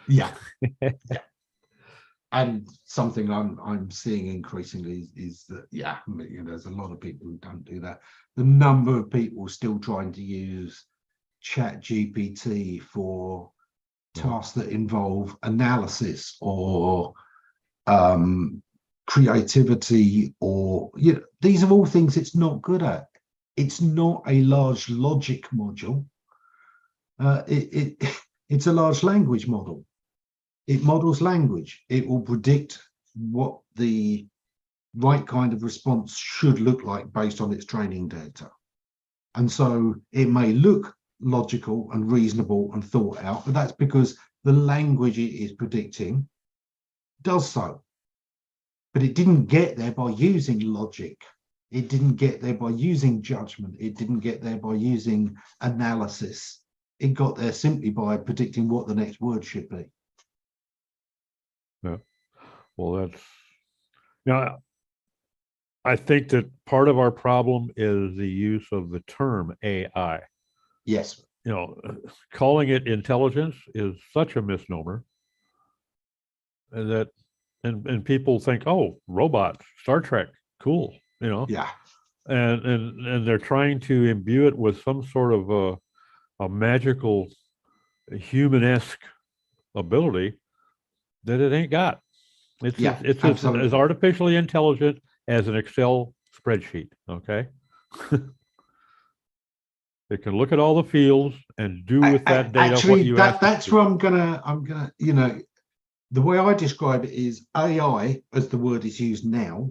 Yeah. Yeah. And something I'm seeing increasingly is that, yeah, you know, there's a lot of people who don't do that. The number of people still trying to use Chat GPT for tasks that involve analysis or creativity, or, you know, these are all things it's not good at. It's not a large logic module. It's a large language model. It models language. It will predict what the right kind of response should look like based on its training data. And so it may look logical and reasonable and thought out, but that's because the language it is predicting does so. but it didn't get there by using logic. It didn't get there by using judgment. It didn't get there by using analysis. It got there simply by predicting what the next word should be. Yeah. Well, that's, I think that part of our problem is the use of the term AI. Yes. Calling it intelligence is such a misnomer that, and people think, oh, robots, Star Trek, cool, Yeah. and they're trying to imbue it with some sort of a magical humanesque ability that it ain't got. It's Yeah, it's absolutely. as artificially intelligent as an Excel spreadsheet. Okay. It can look at all the fields and do with that data what Actually, you ask it that's to. where I'm gonna, the way I describe it is AI, as the word is used now,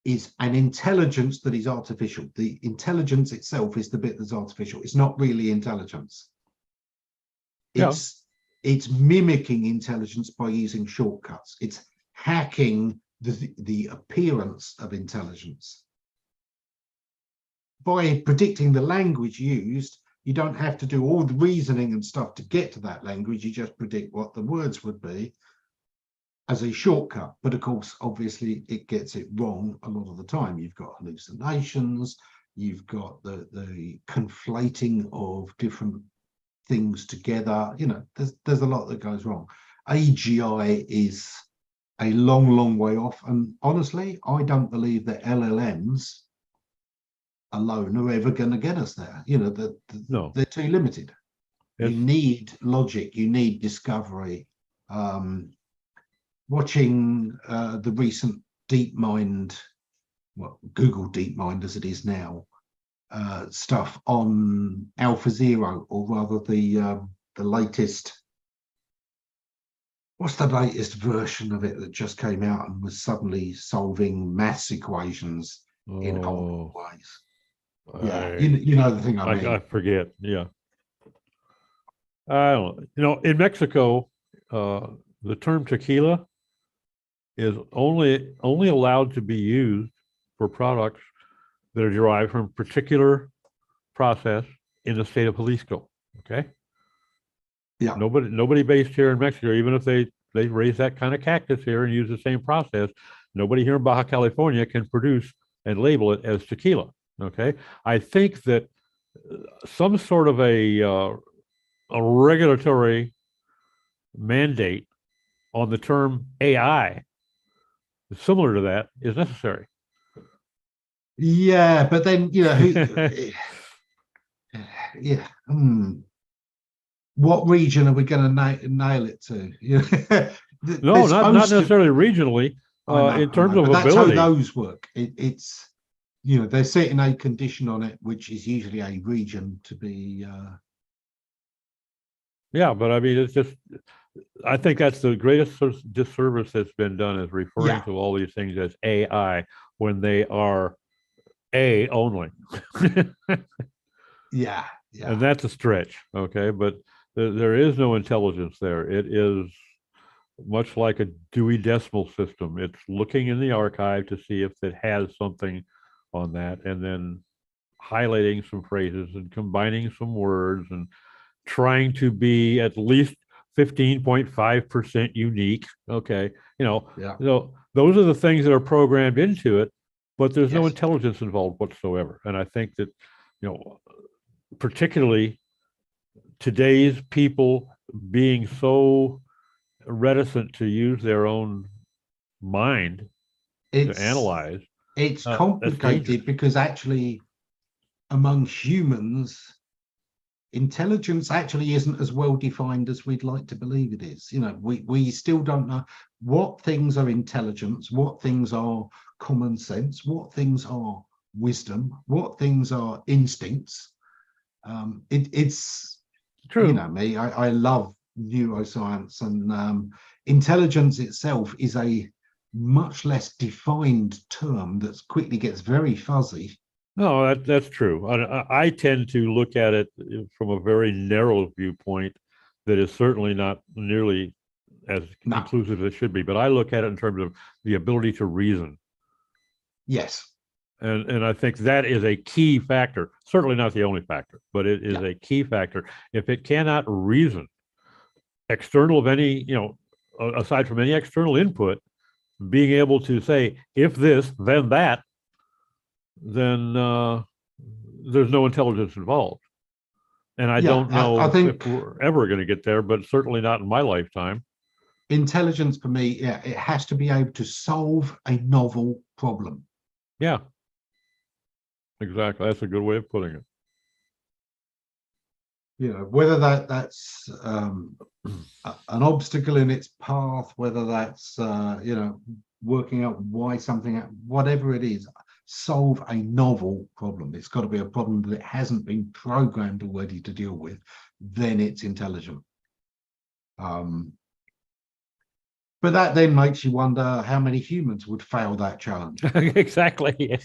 is an intelligence that is artificial. The intelligence itself is the bit that's artificial. It's not really intelligence. Yeah. It's mimicking intelligence by using shortcuts. It's hacking the appearance of intelligence. By predicting the language used, you don't have to do all the reasoning and stuff to get to that language. You just predict what the words would be as a shortcut. But of course, obviously, it gets it wrong a lot of the time. You've got hallucinations. You've got the conflating of different things together. There's a lot that goes wrong. AGI is a long way off. And honestly, I don't believe that LLMs alone are ever going to get us there. No. They're too limited. You It's, need logic, you need discovery. Watching the recent DeepMind, Google DeepMind as it is now, stuff on AlphaZero, or rather the latest. What's the latest version of it that just came out and was suddenly solving maths equations in whole ways? Yeah, you know the thing I mean. I forget. Yeah. I don't know. In Mexico, the term tequila is only allowed to be used for products that are derived from a particular process in the state of Jalisco. Okay. Yeah. Nobody based here in Mexico, even if they raise that kind of cactus here and use the same process, nobody here in Baja California can produce and label it as tequila. Okay. I think that some sort of a regulatory mandate on the term AI, similar to that, is necessary. Yeah, but then yeah. What region are we going to nail it to? No, not necessarily regionally. In terms of but that's ability, how those work. It's they're setting a condition on it, which is usually a region to be. Yeah, but I mean, it's just. I think that's the greatest disservice that's been done, is referring to all these things as AI when they are A only. Yeah. And that's a stretch, okay? But there is no intelligence there. It is much like a Dewey Decimal System. It's looking in the archive to see if it has something on that, and then highlighting some phrases and combining some words and trying to be at least 15.5% unique. Okay. Those are the things that are programmed into it, but there's no intelligence involved whatsoever. And I think that, particularly today's people being so reticent to use their own mind to analyze. It's complicated because actually among humans, intelligence actually isn't as well defined as we'd like to believe it is. We still don't know what things are intelligence, what things are common sense, what things are wisdom, what things are instincts. It's true. Me, I love neuroscience, and intelligence itself is a much less defined term that quickly gets very fuzzy. No, that's true. I tend to look at it from a very narrow viewpoint that is certainly not nearly as No. inclusive as it should be, but I look at it in terms of the ability to reason. Yes. And I think that is a key factor, certainly not the only factor, but it is a key factor. If it cannot reason external of any, aside from any external input, being able to say, if this, then that, then there's no intelligence involved. And I don't know I think if we're ever going to get there, but certainly not in my lifetime. intelligence for me, it has to be able to solve a novel problem. Yeah, exactly. That's a good way of putting it. Whether that's an obstacle in its path, whether that's working out why something, whatever it is, solve a novel problem. It's got to be a problem that it hasn't been programmed already to deal with. Then it's intelligent. But that then makes you wonder how many humans would fail that challenge. Exactly.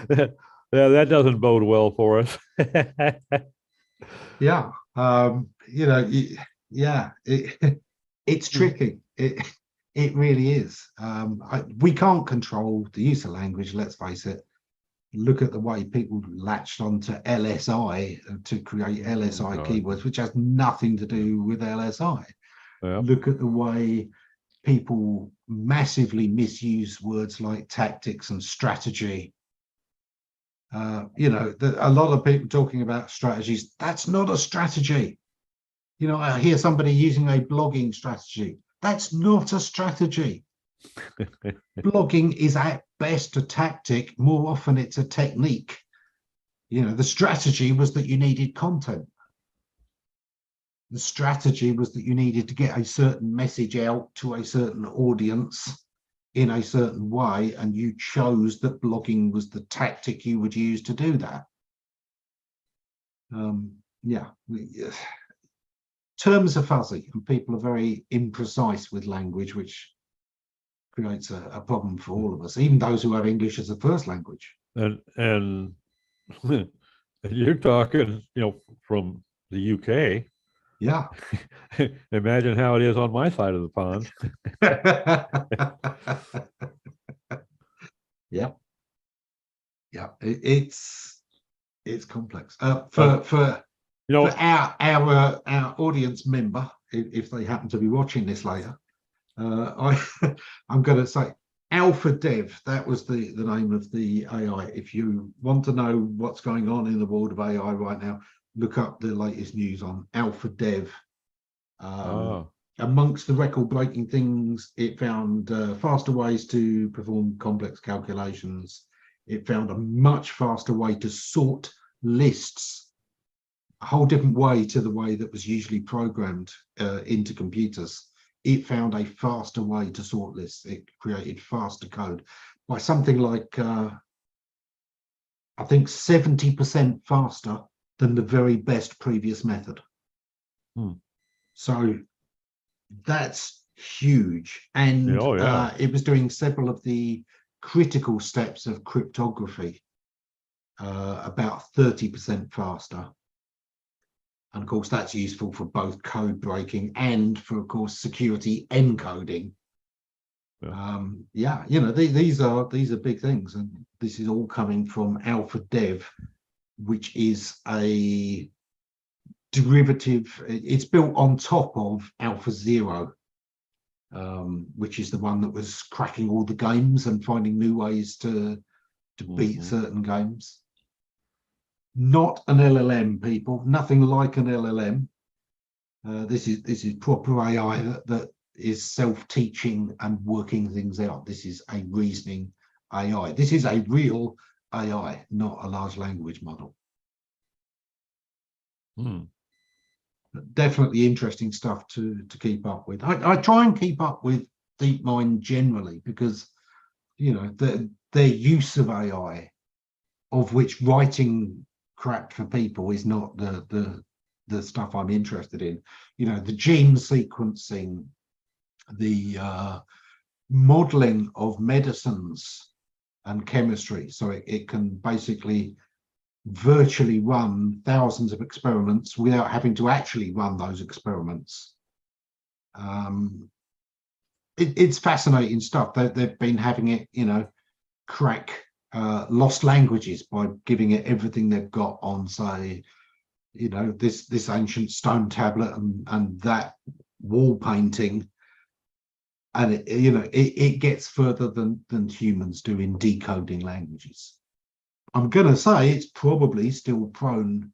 That doesn't bode well for us. Yeah. It's tricky. It really is. We can't control the use of language, let's face it. Look at the way people latched onto LSI to create LSI keywords, which has nothing to do with LSI. Yeah. Look at the way people massively misuse words like tactics and strategy. A lot of people talking about strategies. That's not a strategy. I hear somebody using a blogging strategy. That's not a strategy. Blogging is at best a tactic. More often it's a technique. The strategy was that you needed content. The strategy was that you needed to get a certain message out to a certain audience in a certain way, and you chose that blogging was the tactic you would use to do that. Terms are fuzzy and people are very imprecise with language, which creates a problem for all of us, even those who have English as a first language. And you're talking, from the UK. Yeah. Imagine how it is on my side of the pond. Yeah. It's complex. For our audience member, if they happen to be watching this later, I'm going to say Alpha Dev. That was the name of the AI. If you want to know what's going on in the world of AI right now, look up the latest news on Alpha Dev. Amongst the record-breaking things, it found faster ways to perform complex calculations. It found a much faster way to sort lists, a whole different way to the way that was usually programmed into computers. It found a faster way to sort lists. It created faster code by something like, I think 70% faster than the very best previous method. So that's huge. And it was doing several of the critical steps of cryptography about 30% faster. And of course, that's useful for both code breaking and for, of course, security encoding. These are big things, and this is all coming from Alpha Dev, which is a derivative. It's built on top of Alpha Zero, which is the one that was cracking all the games and finding new ways to beat certain games. Not an LLM, people. Nothing like an LLM. This is proper AI that is self-teaching and working things out. This is a reasoning AI. This is a real AI, not a large language model. Definitely interesting stuff to keep up with. I try and keep up with DeepMind generally because their use of AI, of which writing crap for people is not the stuff I'm interested in. The gene sequencing, the modeling of medicines and chemistry, so it can basically virtually run thousands of experiments without having to actually run those experiments. it's fascinating stuff. They've been having it, crack lost languages by giving it everything they've got on, say, this ancient stone tablet and that wall painting, and it gets further than humans do in decoding languages. I'm gonna say it's probably still prone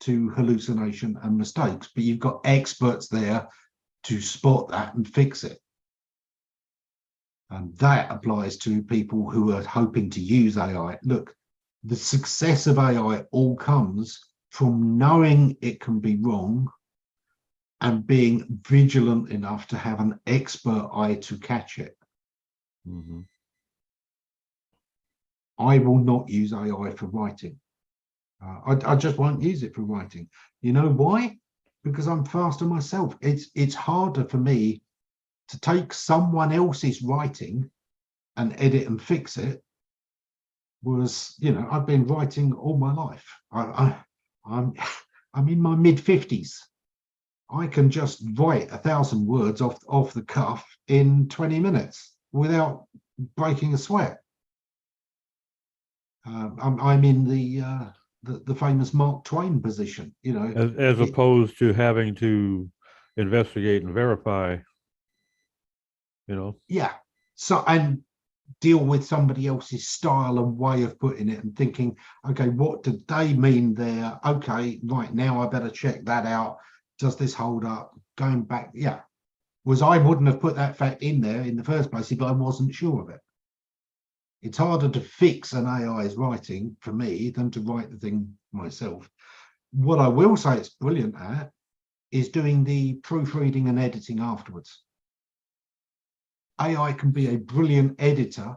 to hallucination and mistakes, but you've got experts there to spot that and fix it. And that applies to people who are hoping to use AI. Look, the success of AI all comes from knowing it can be wrong and being vigilant enough to have an expert eye to catch it. Mhm. I will not use AI for writing. I just won't use it for writing. You know why? Because I'm faster myself. It's harder for me to take someone else's writing and edit and fix it. Whereas, I've been writing all my life. I'm in my mid-50s. I can just write 1,000 words off the cuff in 20 minutes without breaking a sweat. I'm in the famous Mark Twain position, As opposed to having to investigate and verify, Yeah. So, and deal with somebody else's style and way of putting it and thinking, okay, what did they mean there? Okay, right, now I better check that out. Does this hold up? Going back, yeah. Was I wouldn't have put that fact in there in the first place if I wasn't sure of it. It's harder to fix an AI's writing for me than to write the thing myself. What I will say it's brilliant at is doing the proofreading and editing afterwards. AI can be a brilliant editor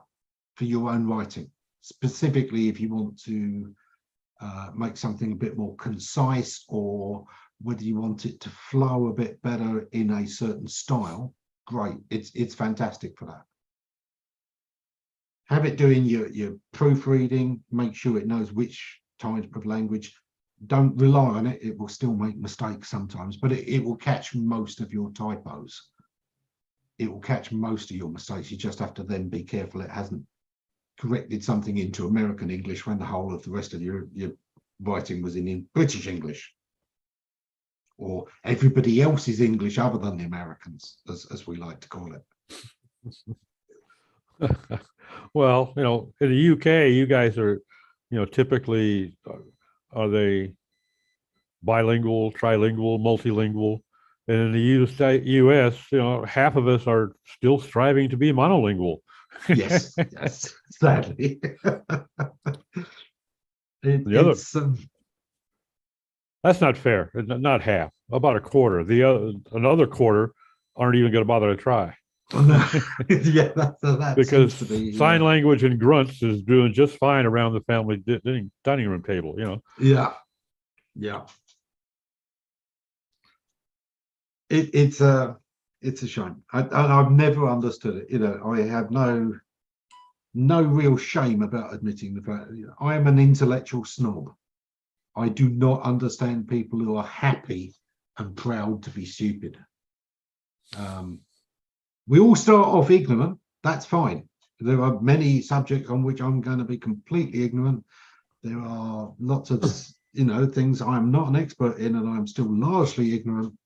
for your own writing, specifically if you want to make something a bit more concise, or whether you want it to flow a bit better in a certain style. Great, it's fantastic for that. Have it doing your proofreading, make sure it knows which type of language. Don't rely on it, it will still make mistakes sometimes, but it will catch most of your typos. It will catch most of your mistakes. You just have to then be careful it hasn't corrected something into American English when the whole of the rest of your writing was in British English, or everybody else's English other than the Americans, as we like to call it. Well, in the UK, you guys are, typically, are they bilingual, trilingual, multilingual? And in the US, half of us are still striving to be monolingual. Yes, sadly. That's not fair. Not half, about a quarter. Another quarter aren't even going to bother to try. Yeah, that because seems to be, sign language and grunts is doing just fine around the family dining room table. Yeah. It's a shame. I've never understood it. I have no real shame about admitting the fact that I am an intellectual snob. I do not understand people who are happy and proud to be stupid. We all start off ignorant. That's fine. There are many subjects on which I'm going to be completely ignorant. There are lots of things I'm not an expert in, and I'm still largely ignorant.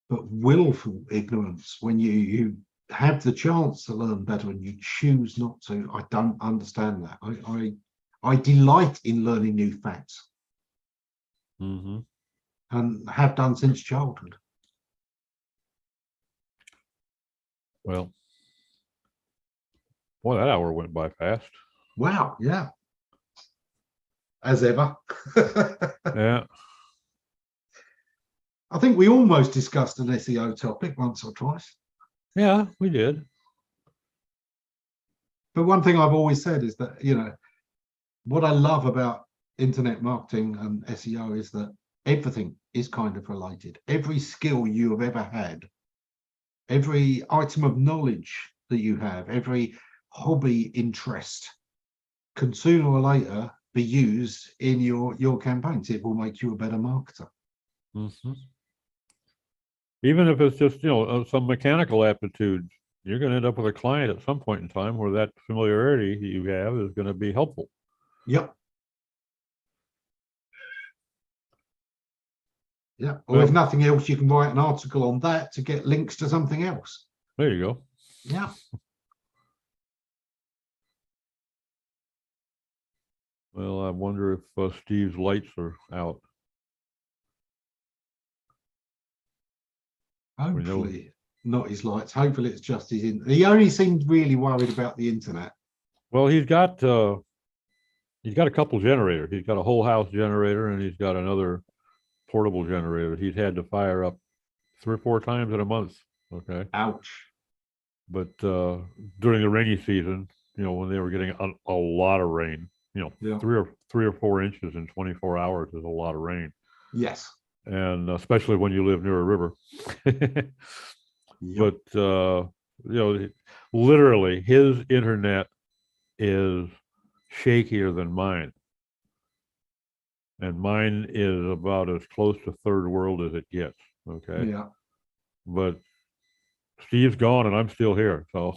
But willful ignorance, when you have the chance to learn better and you choose not to, I don't understand that. I delight in learning new facts, and have done since childhood. Well, boy, that hour went by fast. Wow, yeah. As ever. Yeah. I think we almost discussed an SEO topic once or twice. Yeah, we did. But one thing I've always said is that, what I love about internet marketing and SEO is that everything is kind of related. Every skill you have ever had, every item of knowledge that you have, every hobby interest can sooner or later be used in your campaigns. It will make you a better marketer. even if it's just, some mechanical aptitude, you're going to end up with a client at some point in time where that familiarity you have is going to be helpful. Yep. Yeah. Or Well, if nothing else, you can write an article on that to get links to something else. there you go. Yeah. Well, I wonder if Steve's lights are out. We know. Hopefully not his lights. Hopefully it's just his. He only seemed really worried about the internet. Well, he's got a couple generators. He's got a whole house generator, and he's got another portable generator he's had to fire up 3 or 4 times in a month. Okay. Ouch. But during the rainy season, when they were getting a lot of rain, Yeah. 3 or 4 inches in 24 hours is a lot of rain. Yes. And especially when you live near a river. Yep. But literally his internet is shakier than mine, and mine is about as close to third world as it gets. Okay. Yeah. But Steve's gone and I'm still here, so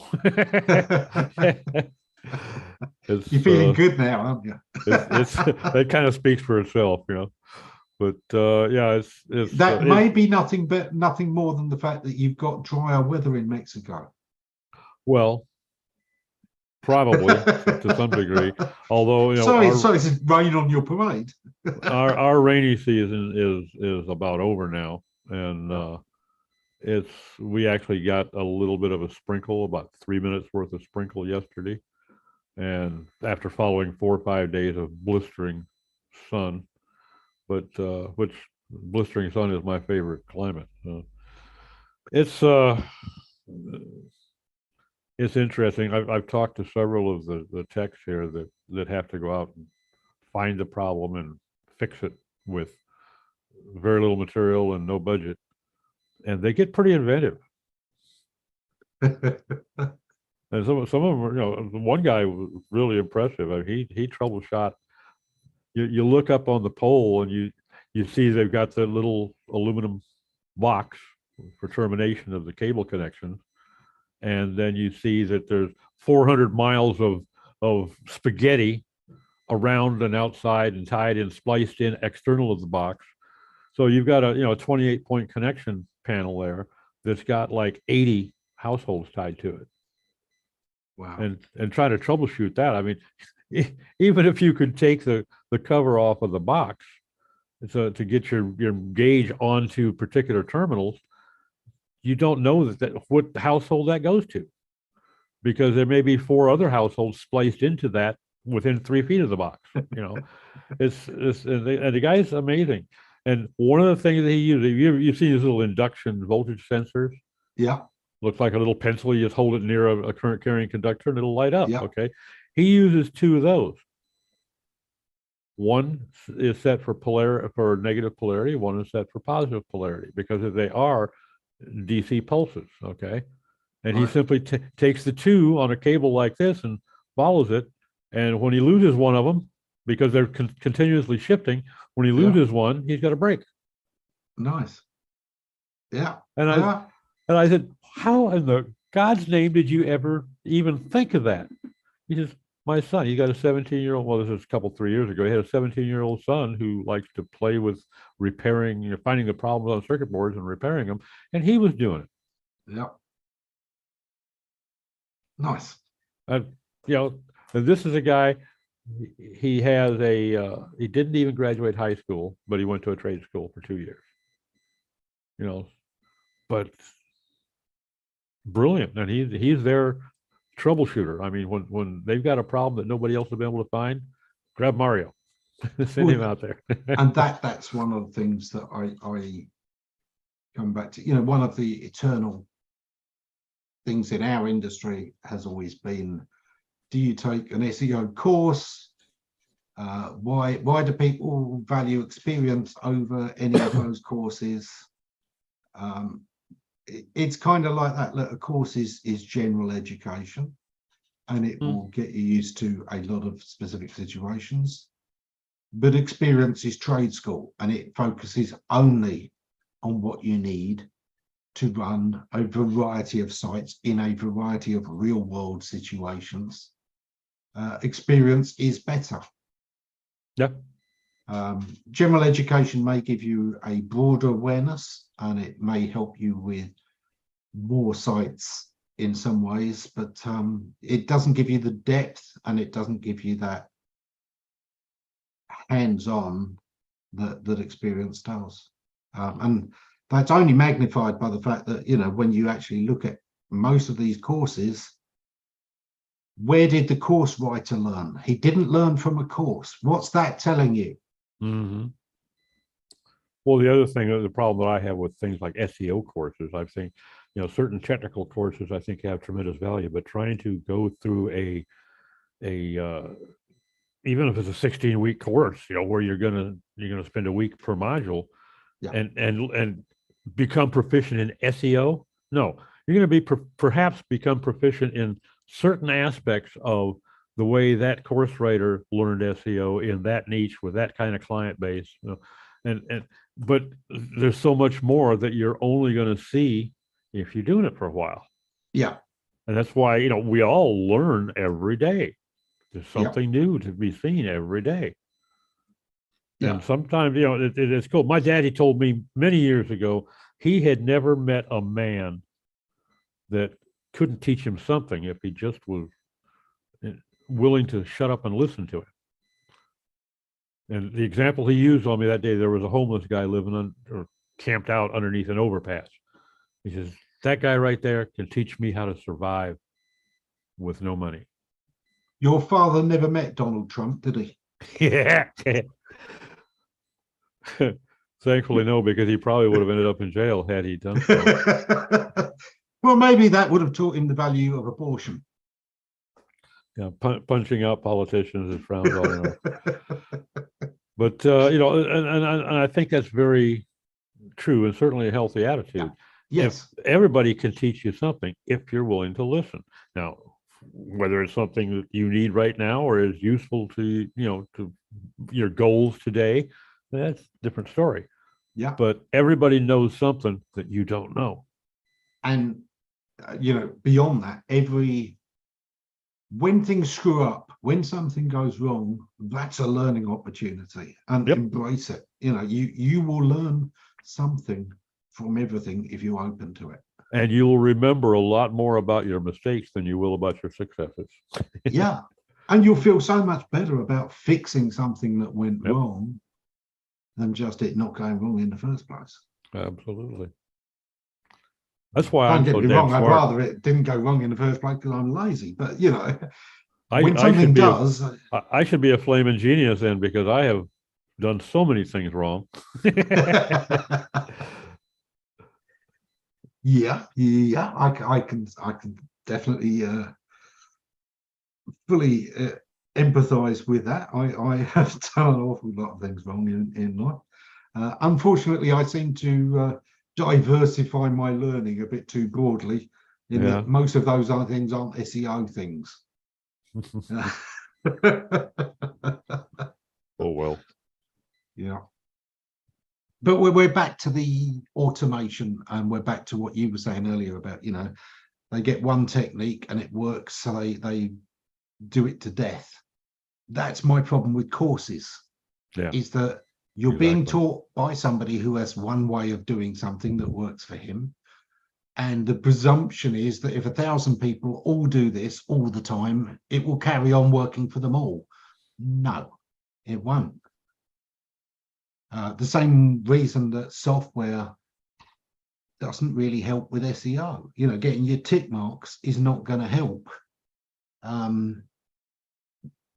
it's, You're feeling good now, aren't you? it's that kind of speaks for itself, but yeah, it's That may be nothing more than the fact that you've got drier weather in Mexico. Well, probably to some degree, although sorry, it's rain on your parade. our rainy season is about over now, and we actually got a little bit of a sprinkle, about 3 minutes worth of sprinkle yesterday, and after following 4 or 5 days of blistering sun, but which blistering sun is my favorite climate. It's interesting. I've talked to several of the techs here that have to go out and find the problem and fix it with very little material and no budget, and they get pretty inventive. And some of them are, one guy was really impressive. I mean, he troubleshot. You look up on the pole and you see they've got the little aluminum box for termination of the cable connections, and then you see that there's 400 miles of spaghetti around and outside and tied and spliced in external of the box. So you've got a 28-point connection panel there that's got like 80 households tied to it. Wow. And try to troubleshoot that. I mean, even if you could take the cover off of the box to get your gauge onto particular terminals, you don't know that what household that goes to, because there may be 4 other households spliced into that within 3 feet of the box. It's and the guy's amazing. And one of the things that he uses, you've seen these little induction voltage sensors. Yeah. Looks like a little pencil. You just hold it near a current carrying conductor and it'll light up. Yeah. Okay. He uses 2 of those. One is set for negative polarity. One is set for positive polarity, because if they are DC pulses. Okay. And he simply takes the 2 on a cable like this and follows it. And when he loses one of them, because they're continuously shifting, when he loses one, he's got a break. Nice. Yeah. And I said, how in the God's name did you ever even think of that? He says, my son, he got a 17-year-old, well, this is a couple, 3 years ago. He had a 17-year-old son who likes to play with repairing, finding the problems on circuit boards and repairing them. And he was doing it. Yeah. Nice. And this is a guy, he has he didn't even graduate high school, but he went to a trade school for 2 years. But brilliant. And he's their troubleshooter. I mean, when they've got a problem that nobody else has been able to find, grab Mario, send him out there. And that's one of the things that I come back to. One of the eternal things in our industry has always been, do you take an SEO course? Why do people value experience over any of those courses? It's kind of like that. Look, a course is general education, and it will get you used to a lot of specific situations. But experience is trade school, and it focuses only on what you need to run a variety of sites in a variety of real world situations, experience is better. Yeah. General education may give you a broader awareness, and it may help you with more sites in some ways, but it doesn't give you the depth, and it doesn't give you that hands-on that experience does. And that's only magnified by the fact that, you know, when you actually look at most of these courses, where did the course writer learn? He didn't learn from a course. What's that telling you? Mm-hmm. Well, the other thing, the problem that I have with things like SEO courses, I've seen, you know, certain technical courses I think have tremendous value, but trying to go through even if it's a 16-week course, you know, where you're gonna spend a week per module, Yeah. and become proficient in SEO. No, you're going to be perhaps become proficient in certain aspects of the way that course writer learned SEO in that niche with that kind of client base. You know, but there's so much more that you're only going to see if you're doing it for a while. Yeah. And that's why, you know, we all learn every day. There's Yeah. something new to be seen every day. Yeah. And sometimes, you know, it's cool. My daddy told me many years ago he had never met a man that couldn't teach him something if he just was willing to shut up and listen to it. And the example he used on me that day, there was a homeless guy living on or camped out underneath an overpass. He says, that guy right there can teach me how to survive with no money. Your father never met Donald Trump, did he? Yeah. Thankfully, no, because he probably would have ended up in jail had he done so. Well, maybe that would have taught him the value of abortion. Yeah, punching out politicians is frowned on. You know. But you know, and I think that's very true, and certainly a healthy attitude. Yes. If everybody can teach you something if you're willing to listen. Now, whether it's something that you need right now or is useful to, you know, to your goals today, that's a different story. Yeah. But everybody knows something that you don't know. And you know, beyond that, when things screw up, when something goes wrong, that's a learning opportunity, and embrace it. You know, you will learn something from everything if you're open to it. And you will remember a lot more about your mistakes than you will about your successes. Yeah. And you'll feel so much better about fixing something that went wrong than just it not going wrong in the first place. Absolutely. That's why Don't I'm get so me damn wrong, smart. I'd rather it didn't go wrong in the first place because I'm lazy. But you know, when I something should be does, I should be a flaming genius then, because I have done so many things wrong. yeah, I can definitely fully empathize with that. I have done an awful lot of things wrong in life. Unfortunately, I seem to diversify my learning a bit too broadly, in that most of those other things aren't SEO things. Oh well. Yeah. But we're back to the automation, and we're back to what you were saying earlier about, you know, they get one technique and it works, so they do it to death. That's my problem with courses, is that you're being taught by somebody who has one way of doing something that works for him. And the presumption is that if 1,000 people all do this all the time, it will carry on working for them all. No, it won't. The same reason that software doesn't really help with SEO. You know, getting your tick marks is not going to help.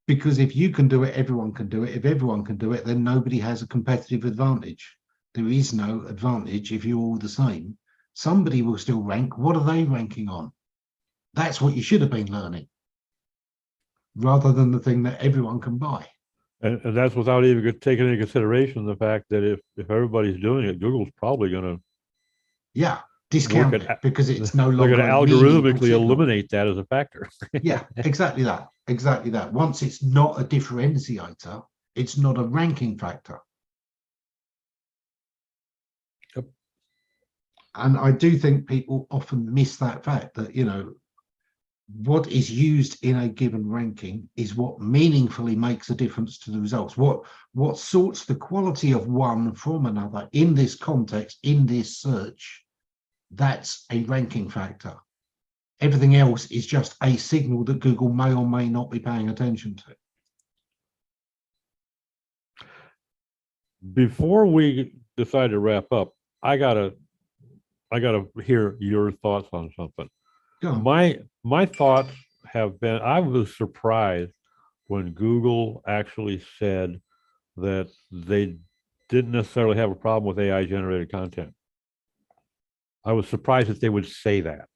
Because if you can do it, everyone can do it. If everyone can do it, then nobody has a competitive advantage. There is no advantage if you're all the same. Somebody will still rank. What are they ranking on? That's what you should have been learning, rather than the thing that everyone can buy. And that's without even taking into consideration the fact that if everybody's doing it, Google's probably going to discount it because it's no longer they're going to algorithmically eliminate that as a factor. Yeah, exactly that. Exactly that. Once it's not a differentiator, it's not a ranking factor. Yep. And I do think people often miss that fact that, what is used in a given ranking is what meaningfully makes a difference to the results. What sorts the quality of one from another in this context, in this search, that's a ranking factor. Everything else is just a signal that Google may or may not be paying attention to. Before we decide to wrap up, I gotta hear your thoughts on something. Go on. My thoughts have been, I was surprised when Google actually said that they didn't necessarily have a problem with AI generated content. I was surprised that they would say that.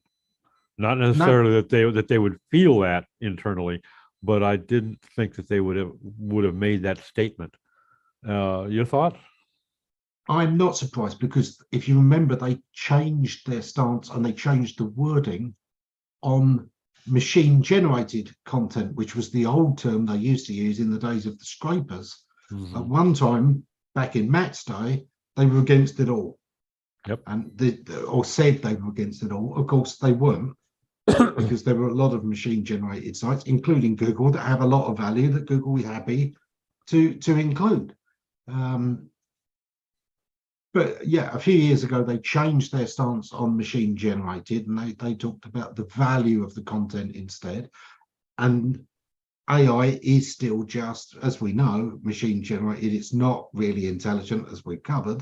Not necessarily that they would feel that internally, but I didn't think that they would have made that statement. Your thoughts? I'm not surprised, because if you remember, they changed their stance and they changed the wording on machine generated content, which was the old term they used to use in the days of the scrapers. Mm-hmm. At one time, back in Matt's day, they were against it all. Yep. And or said they were against it all. Of course, they weren't, because there were a lot of machine generated sites, including Google, that have a lot of value that Google is happy to include. But yeah, a few years ago, they changed their stance on machine generated, and they talked about the value of the content instead. And AI is still just, as we know, machine generated. It's not really intelligent, as we've covered.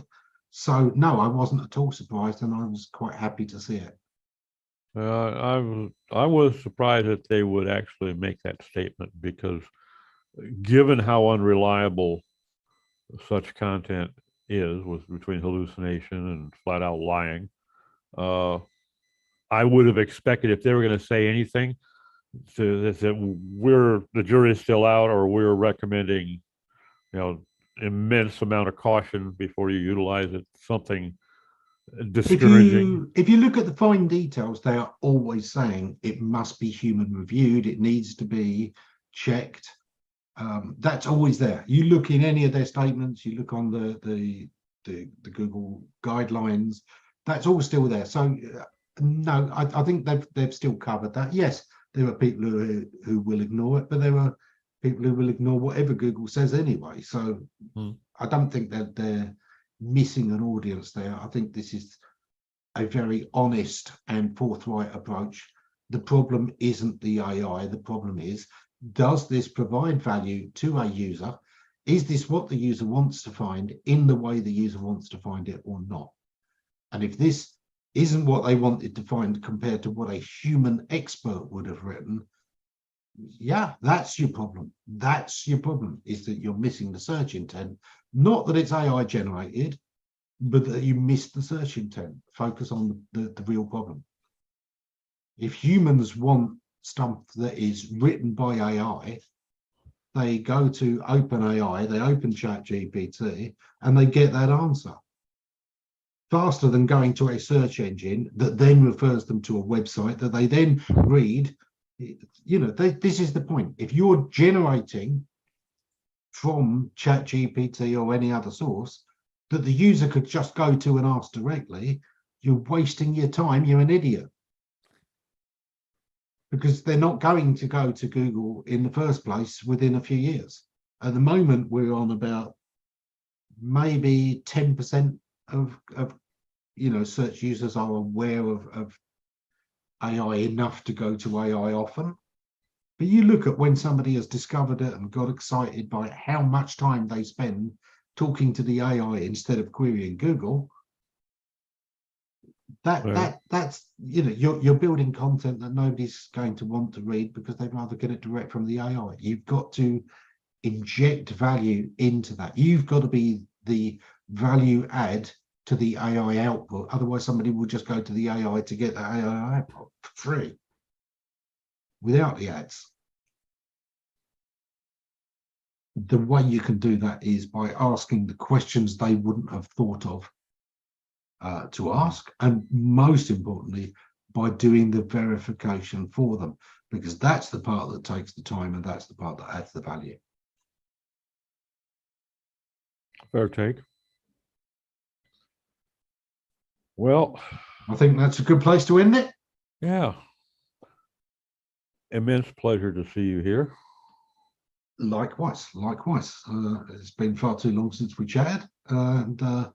So no, I wasn't at all surprised, and I was quite happy to see it. I was surprised that they would actually make that statement, because given how unreliable such content is, with between hallucination and flat out lying, I would have expected, if they were going to say anything, that the jury is still out, or we're recommending, immense amount of caution before you utilize it, something discouraging. If you look at the fine details, they are always saying it must be human reviewed, it needs to be checked. That's always there. You look in any of their statements, you look on the Google guidelines, that's all still there. So no, I think they've still covered that. Yes, there are people who will ignore it, but there are people who will ignore whatever Google says anyway. So I don't think that they're missing an audience there. I think this is a very honest and forthright approach. The problem isn't the AI. The problem is, does this provide value to a user? Is this what the user wants to find in the way the user wants to find it, or not? And if this isn't what they wanted to find compared to what a human expert would have written, yeah, that's your problem. That's your problem, is that you're missing the search intent. Not that it's AI generated, but that you missed the search intent. Focus on the real problem. If humans want stuff that is written by AI, they go to OpenAI, they open ChatGPT, and they get that answer faster than going to a search engine that then refers them to a website that they then read. This is the point. If you're generating from ChatGPT or any other source that the user could just go to and ask directly, you're wasting your time. You're an idiot, because they're not going to go to Google in the first place within a few years. At the moment, we're on about maybe 10% of search users are aware of AI enough to go to AI often. But you look at when somebody has discovered it and got excited by how much time they spend talking to the AI instead of querying Google. That's you're building content that nobody's going to want to read, because they'd rather get it direct from the AI. You've got to inject value into that. You've got to be the value add to the AI output. Otherwise, somebody will just go to the AI to get the AI output for free without the ads. The way you can do that is by asking the questions they wouldn't have thought of to ask, and most importantly, by doing the verification for them, because that's the part that takes the time, and that's the part that adds the value. Fair take. Well, I think that's a good place to end it. Yeah. Immense pleasure to see you here. Likewise. It's been far too long since we chatted, and it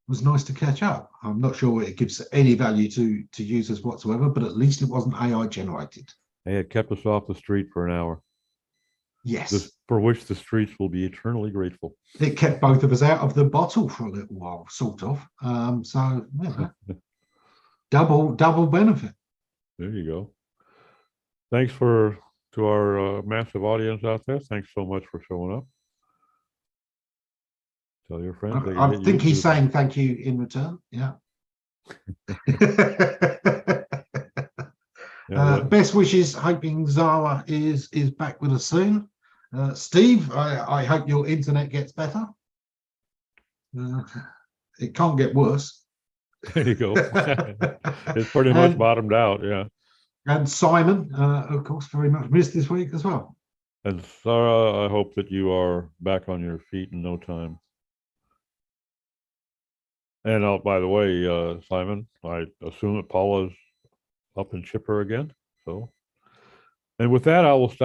was nice to catch up. I'm not sure it gives any value to users whatsoever, but at least it wasn't AI generated. Hey, it kept us off the street for an hour, Yes, for which the streets will be eternally grateful. it kept both of us out of the bottle for a little while, sort of. So double benefit. There you go. Thanks to our massive audience out there. Thanks so much for showing up. Tell your friends. They can I hit think he's YouTube. saying thank you in return. Yeah. Best wishes. Hoping Zara is back with us soon. Steve, I hope your internet gets better. It can't get worse. There you go. It's pretty much bottomed out. Yeah. And Simon, of course, very much missed this week as well. And Sarah, I hope that you are back on your feet in no time. And by the way, Simon, I assume that Paula's up and chipper again. So, and with that, I will stop.